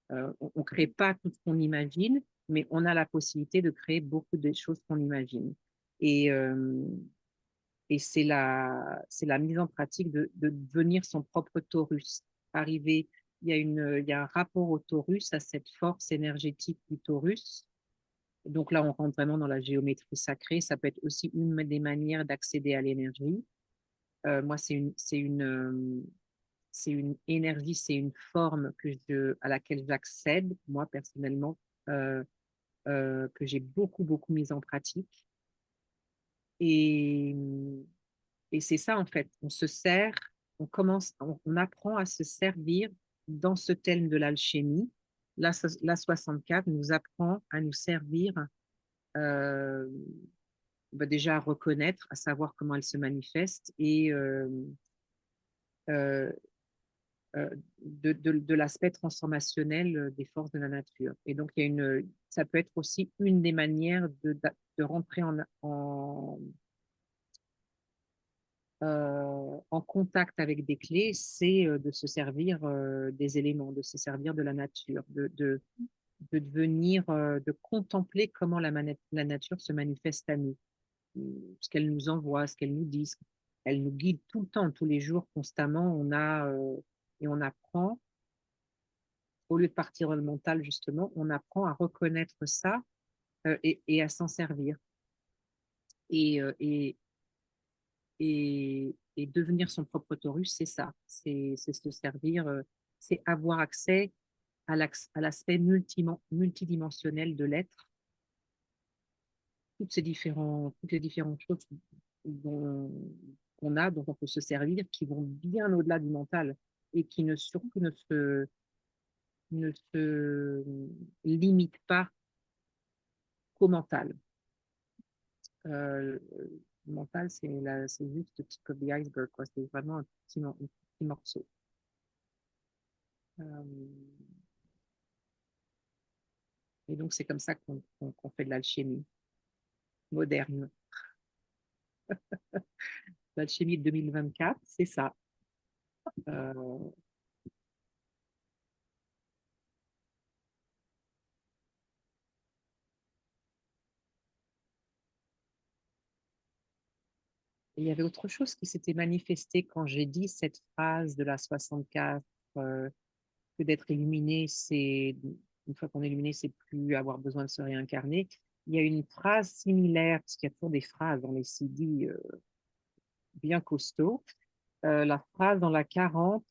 S2: On ne crée pas tout ce qu'on imagine, mais on a la possibilité de créer beaucoup de choses qu'on imagine. Et, euh, et c'est la mise en pratique de devenir son propre Taurus. Arriver, il y a un rapport au Taurus, à cette force énergétique du Taurus. Donc là, on rentre vraiment dans la géométrie sacrée. Ça peut être aussi une des manières d'accéder à l'énergie. Moi, c'est une énergie, c'est une forme à laquelle j'accède, moi personnellement, euh, que j'ai beaucoup mise en pratique. Et, et c'est ça, en fait, on se sert, on apprend à se servir dans ce thème de l'alchimie. La 64 nous apprend à nous servir, euh, déjà à reconnaître, à savoir comment elle se manifeste et euh, de l'aspect transformationnel des forces de la nature. Et donc, ça peut être aussi une des manières de rentrer en contact avec des clés, c'est de se servir des éléments, de se servir de la nature, de devenir, de contempler comment la nature se manifeste à nous, ce qu'elle nous envoie, ce qu'elle nous dit. elle nous guide tout le temps, tous les jours, constamment. Et on apprend, au lieu de partir dans le mental, justement, on apprend à reconnaître ça et à s'en servir. Et, euh, et, et devenir son propre Taurus, c'est ça. C'est se servir, c'est avoir accès à l'aspect multidimensionnel de l'être, toutes les différentes choses dont, qu'on a, dont on peut se servir, qui vont bien au-delà du mental et qui surtout ne se limitent pas qu'au mental. Le mental, c'est juste le tip of the iceberg, quoi. C'est vraiment un petit morceau. Euh, et donc, c'est comme ça qu'on fait de l'alchimie moderne. L'alchimie de 2024, c'est ça. Euh, il y avait autre chose qui s'était manifesté quand j'ai dit cette phrase de la 64, que d'être illuminé, une fois qu'on est illuminé, c'est plus avoir besoin de se réincarner. Il y a une phrase similaire, parce qu'il y a toujours des phrases dans les CD bien costauds. La phrase dans la 40,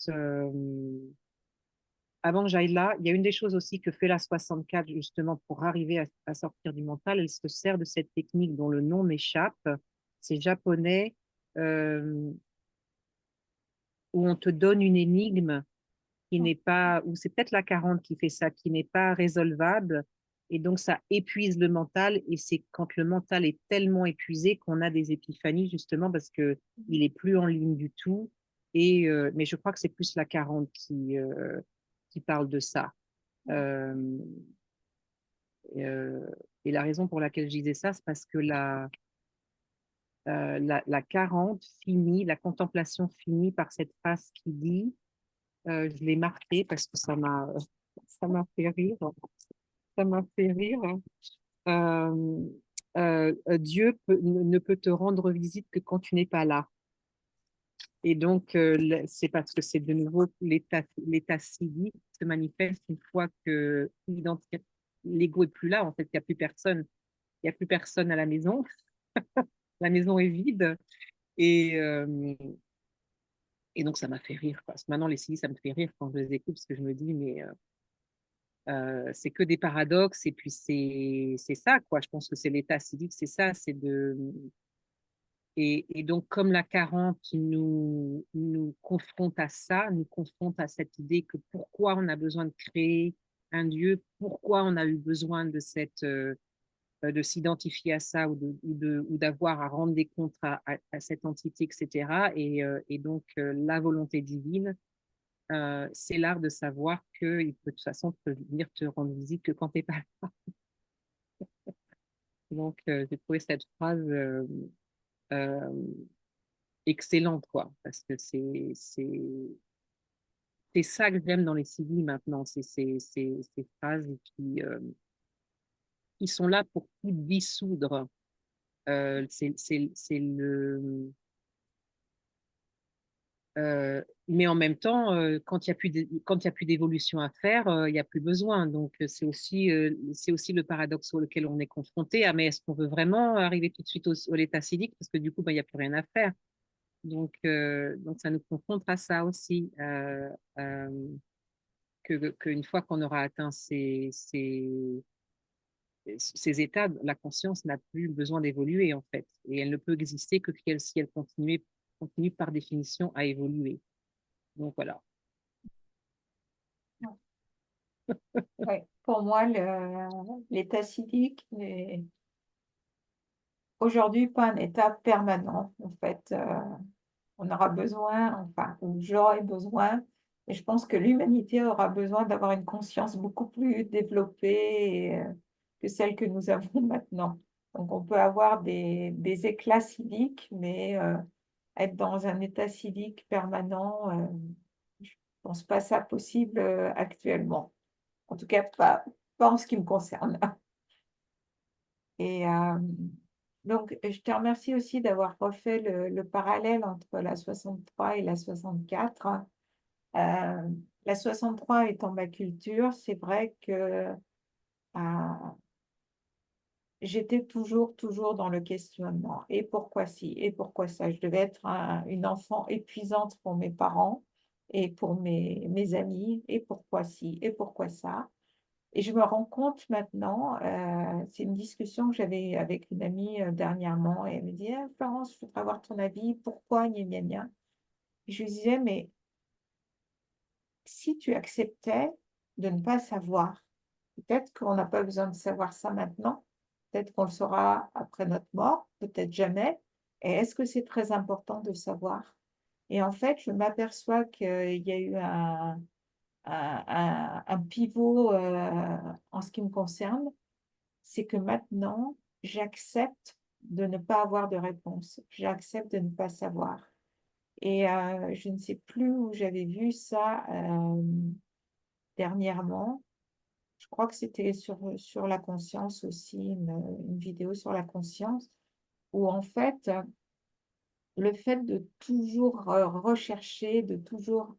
S2: avant que j'aille là, il y a une des choses aussi que fait la 64 justement pour arriver à sortir du mental. Elle se sert de cette technique dont le nom m'échappe. C'est japonais, euh, où on te donne une énigme qui n'est pas, ou c'est peut-être la 40 qui fait ça, qui n'est pas résolvable. Et donc, ça épuise le mental. Et c'est quand le mental est tellement épuisé qu'on a des épiphanies, justement, parce que il est plus en ligne du tout. Mais je crois que c'est plus la 40 qui parle de ça. Euh, euh, et la raison pour laquelle je disais ça, c'est parce que la 40 finit, la contemplation finit par cette phrase qui dit, je l'ai marqué parce que ça m'a fait rire. Ça m'a fait rire. Euh, Dieu ne peut te rendre visite que quand tu n'es pas là. Et donc, c'est parce que c'est de nouveau l'état civique qui se manifeste une fois que l'ego est plus là. En fait, il n'y a plus personne. Il n'y a plus personne à la maison. La maison est vide. Et, euh, et donc, ça m'a fait rire. Parce que maintenant, les CDI, ça me fait rire quand je les écoute parce que je me dis, mais c'est que des paradoxes et puis c'est ça quoi. Je pense que c'est l'état civique, c'est ça, c'est de et donc comme la 40 nous confronte à ça, nous confronte à cette idée que pourquoi on a besoin de créer un Dieu, pourquoi on a eu besoin de de s'identifier à ça ou d'avoir à rendre des comptes à cette entité, etc. Et donc la volonté divine, c'est l'art de savoir qu'il peut de toute façon venir te rendre visite que quand tu n'es pas là. Donc, j'ai trouvé cette phrase euh, excellente, quoi, parce que c'est ça que j'aime dans les CD maintenant, c'est ces phrases qui sont là pour tout dissoudre. C'est le, mais en même temps, quand il y a quand il y a plus d'évolution à faire, il n'y a plus besoin. Donc, c'est aussi le paradoxe auquel on est confronté. Ah, mais est-ce qu'on veut vraiment arriver tout de suite au l'état civique? Parce que du coup, ben, il n'y a plus rien à faire. Donc, ça nous confronte à ça aussi. Euh, Qu'une fois qu'on aura atteint ces états, la conscience n'a plus besoin d'évoluer, en fait. Et elle ne peut exister que si elle continue par définition à évoluer. Donc, voilà.
S1: Ouais. Pour moi, l'état civique n'est aujourd'hui pas un état permanent. En fait, on aura besoin, enfin, ou j'aurai besoin, et je pense que l'humanité aura besoin d'avoir une conscience beaucoup plus développée que celle que nous avons maintenant. Donc, on peut avoir des éclats civiques, mais être dans un état civique permanent, je pense pas ça possible actuellement. En tout cas, pas en ce qui me concerne. Et Donc, je te remercie aussi d'avoir refait le parallèle entre la 63 et la 64. La 63 étant ma culture, c'est vrai que, j'étais toujours dans le questionnement. Et pourquoi ci? Et pourquoi ça? Je devais être une enfant épuisante pour mes parents et pour mes amis. Et pourquoi ci? Et pourquoi ça? Et je me rends compte maintenant, c'est une discussion que j'avais avec une amie, dernièrement, et elle me dit: «Ah Florence, je voudrais avoir ton avis, pourquoi gna gna gna?» Et je lui disais: «Mais si tu acceptais de ne pas savoir, peut-être qu'on n'a pas besoin de savoir ça maintenant, peut-être qu'on le saura après notre mort, peut-être jamais. Et est-ce que c'est très important de savoir?» Et en fait, je m'aperçois qu'il y a eu un pivot, en ce qui me concerne, c'est que maintenant, j'accepte de ne pas avoir de réponse. J'accepte de ne pas savoir. Et je ne sais plus où j'avais vu ça, dernièrement. Je crois que c'était sur la conscience aussi, une vidéo sur la conscience où en fait, le fait de toujours, rechercher, de toujours,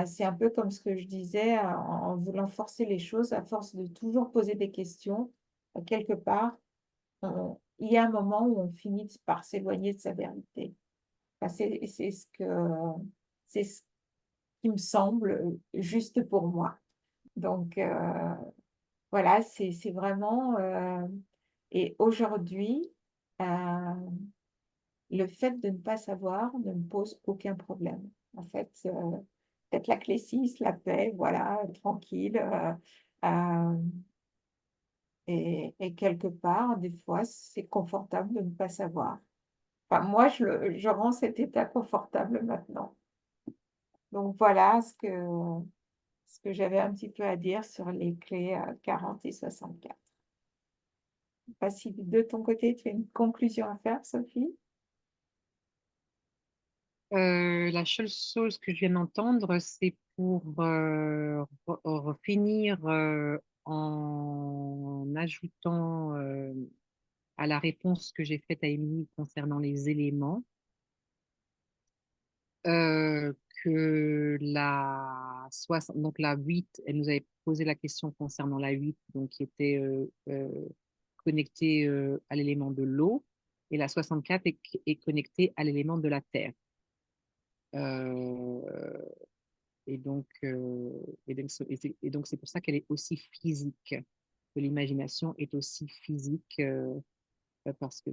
S1: c'est un peu comme ce que je disais, en voulant forcer les choses, à force de toujours poser des questions, quelque part, il y a un moment où on finit par s'éloigner de sa vérité. Enfin, c'est ce qui me semble, juste pour moi. Donc voilà, c'est vraiment, et aujourd'hui, heu, le fait de ne pas savoir ne me pose aucun problème. En fait, peut-être la cléssis, la paix, voilà, tranquille, hem et quelque part, des fois, c'est confortable de ne pas savoir. Enfin, moi, je rends cet état confortable maintenant. Donc voilà ce que j'avais un petit peu à dire sur les clés, 40 et 64. Je sais pas si de ton côté, tu as une conclusion à faire, Sophie?
S2: La seule chose que je viens d'entendre, c'est pour finir en ajoutant à la réponse que j'ai faite à Émilie concernant les éléments, euh, que donc la 8, elle nous avait posé la question concernant la 8, donc qui était connectée à l'élément de l'eau, et la 64 est connectée à l'élément de la terre. Euh, Et donc, c'est pour ça qu'elle est aussi physique, que l'imagination est aussi physique, parce que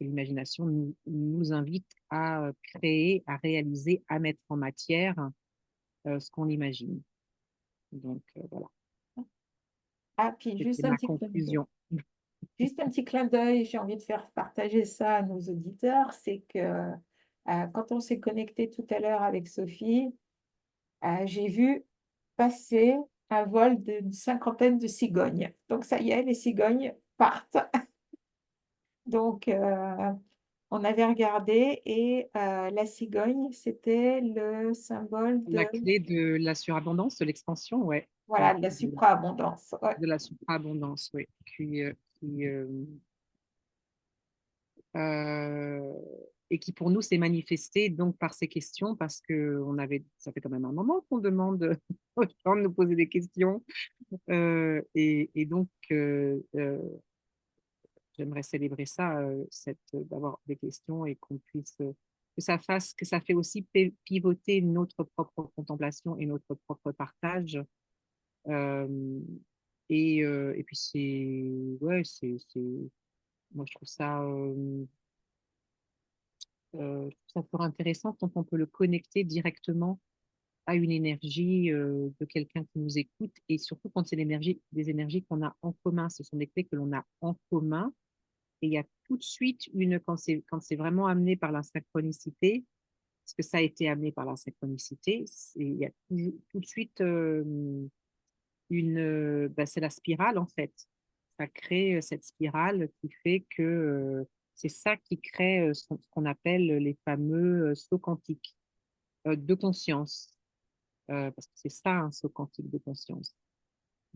S2: l'imagination nous invite à créer, à réaliser, à mettre en matière ce qu'on imagine. Donc, voilà,
S1: Ah, puis
S2: c'était ma conclusion.
S1: juste un petit clin d'œil, j'ai envie de faire partager ça à nos auditeurs, c'est que, quand on s'est connecté tout à l'heure avec Sophie, j'ai vu passer un vol d'une cinquantaine de cigognes. Donc ça y est, les cigognes partent. Donc on avait regardé et la cigogne, c'était le symbole
S2: La clé de la surabondance, de l'expansion, ouais.
S1: voilà,
S2: Ouais,
S1: de la supraabondance. Ouais.
S2: de la supraabondance, oui. Euh, et qui pour nous s'est manifesté donc par ces questions parce que ça fait quand même un moment qu'on demande aux gens de nous poser des questions. Et donc, j'aimerais célébrer ça, d'avoir des questions et qu'on puisse, que ça fait aussi pivoter notre propre contemplation et notre propre partage. Euh, et puis ouais, moi je trouve ça, je trouve ça fort intéressant quand on peut le connecter directement à une énergie de quelqu'un qui nous écoute et surtout quand c'est des énergies qu'on a en commun. Ce sont des clés que l'on a en commun. Et il y a tout de suite quand c'est vraiment amené par la synchronicité, parce que ça a été amené par la synchronicité, il y a tout de suite c'est la spirale en fait. Ça crée cette spirale qui fait que c'est ça qui crée ce qu'on appelle les fameux sauts quantiques de conscience, parce que c'est ça un saut quantique de conscience.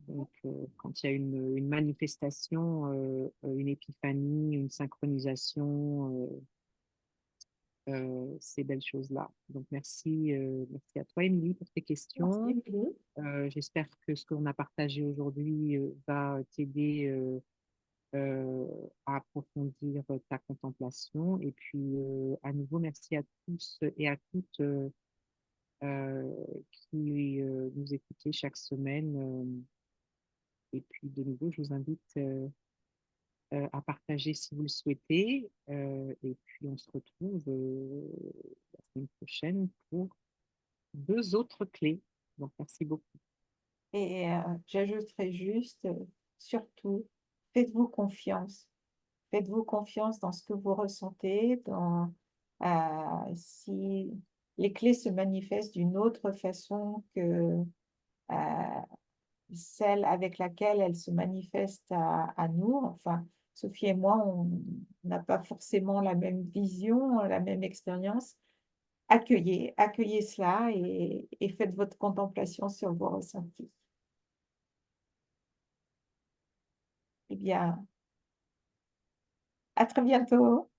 S2: Donc, quand il y a une manifestation, une épiphanie, une synchronisation, ces belles choses-là. Donc, merci à toi, Émilie, pour tes questions.
S1: Merci, Lily.
S2: J'espère que ce qu'on a partagé aujourd'hui va t'aider euh, à approfondir ta contemplation. Et puis, à nouveau, merci à tous et à toutes euh, qui nous écoutez chaque semaine. Et puis, de nouveau, je vous invite à partager si vous le souhaitez. Et puis, on se retrouve la semaine prochaine pour deux autres clés. Donc, merci beaucoup.
S1: Et j'ajouterais juste, surtout, faites-vous confiance. Faites-vous confiance dans ce que vous ressentez, si les clés se manifestent d'une autre façon que euh, celle avec laquelle elles se manifestent à nous. Enfin, Sophie et moi, on n'a pas forcément la même vision, la même expérience. Accueillez cela et faites votre contemplation sur vos ressentis. Eh bien, à très bientôt.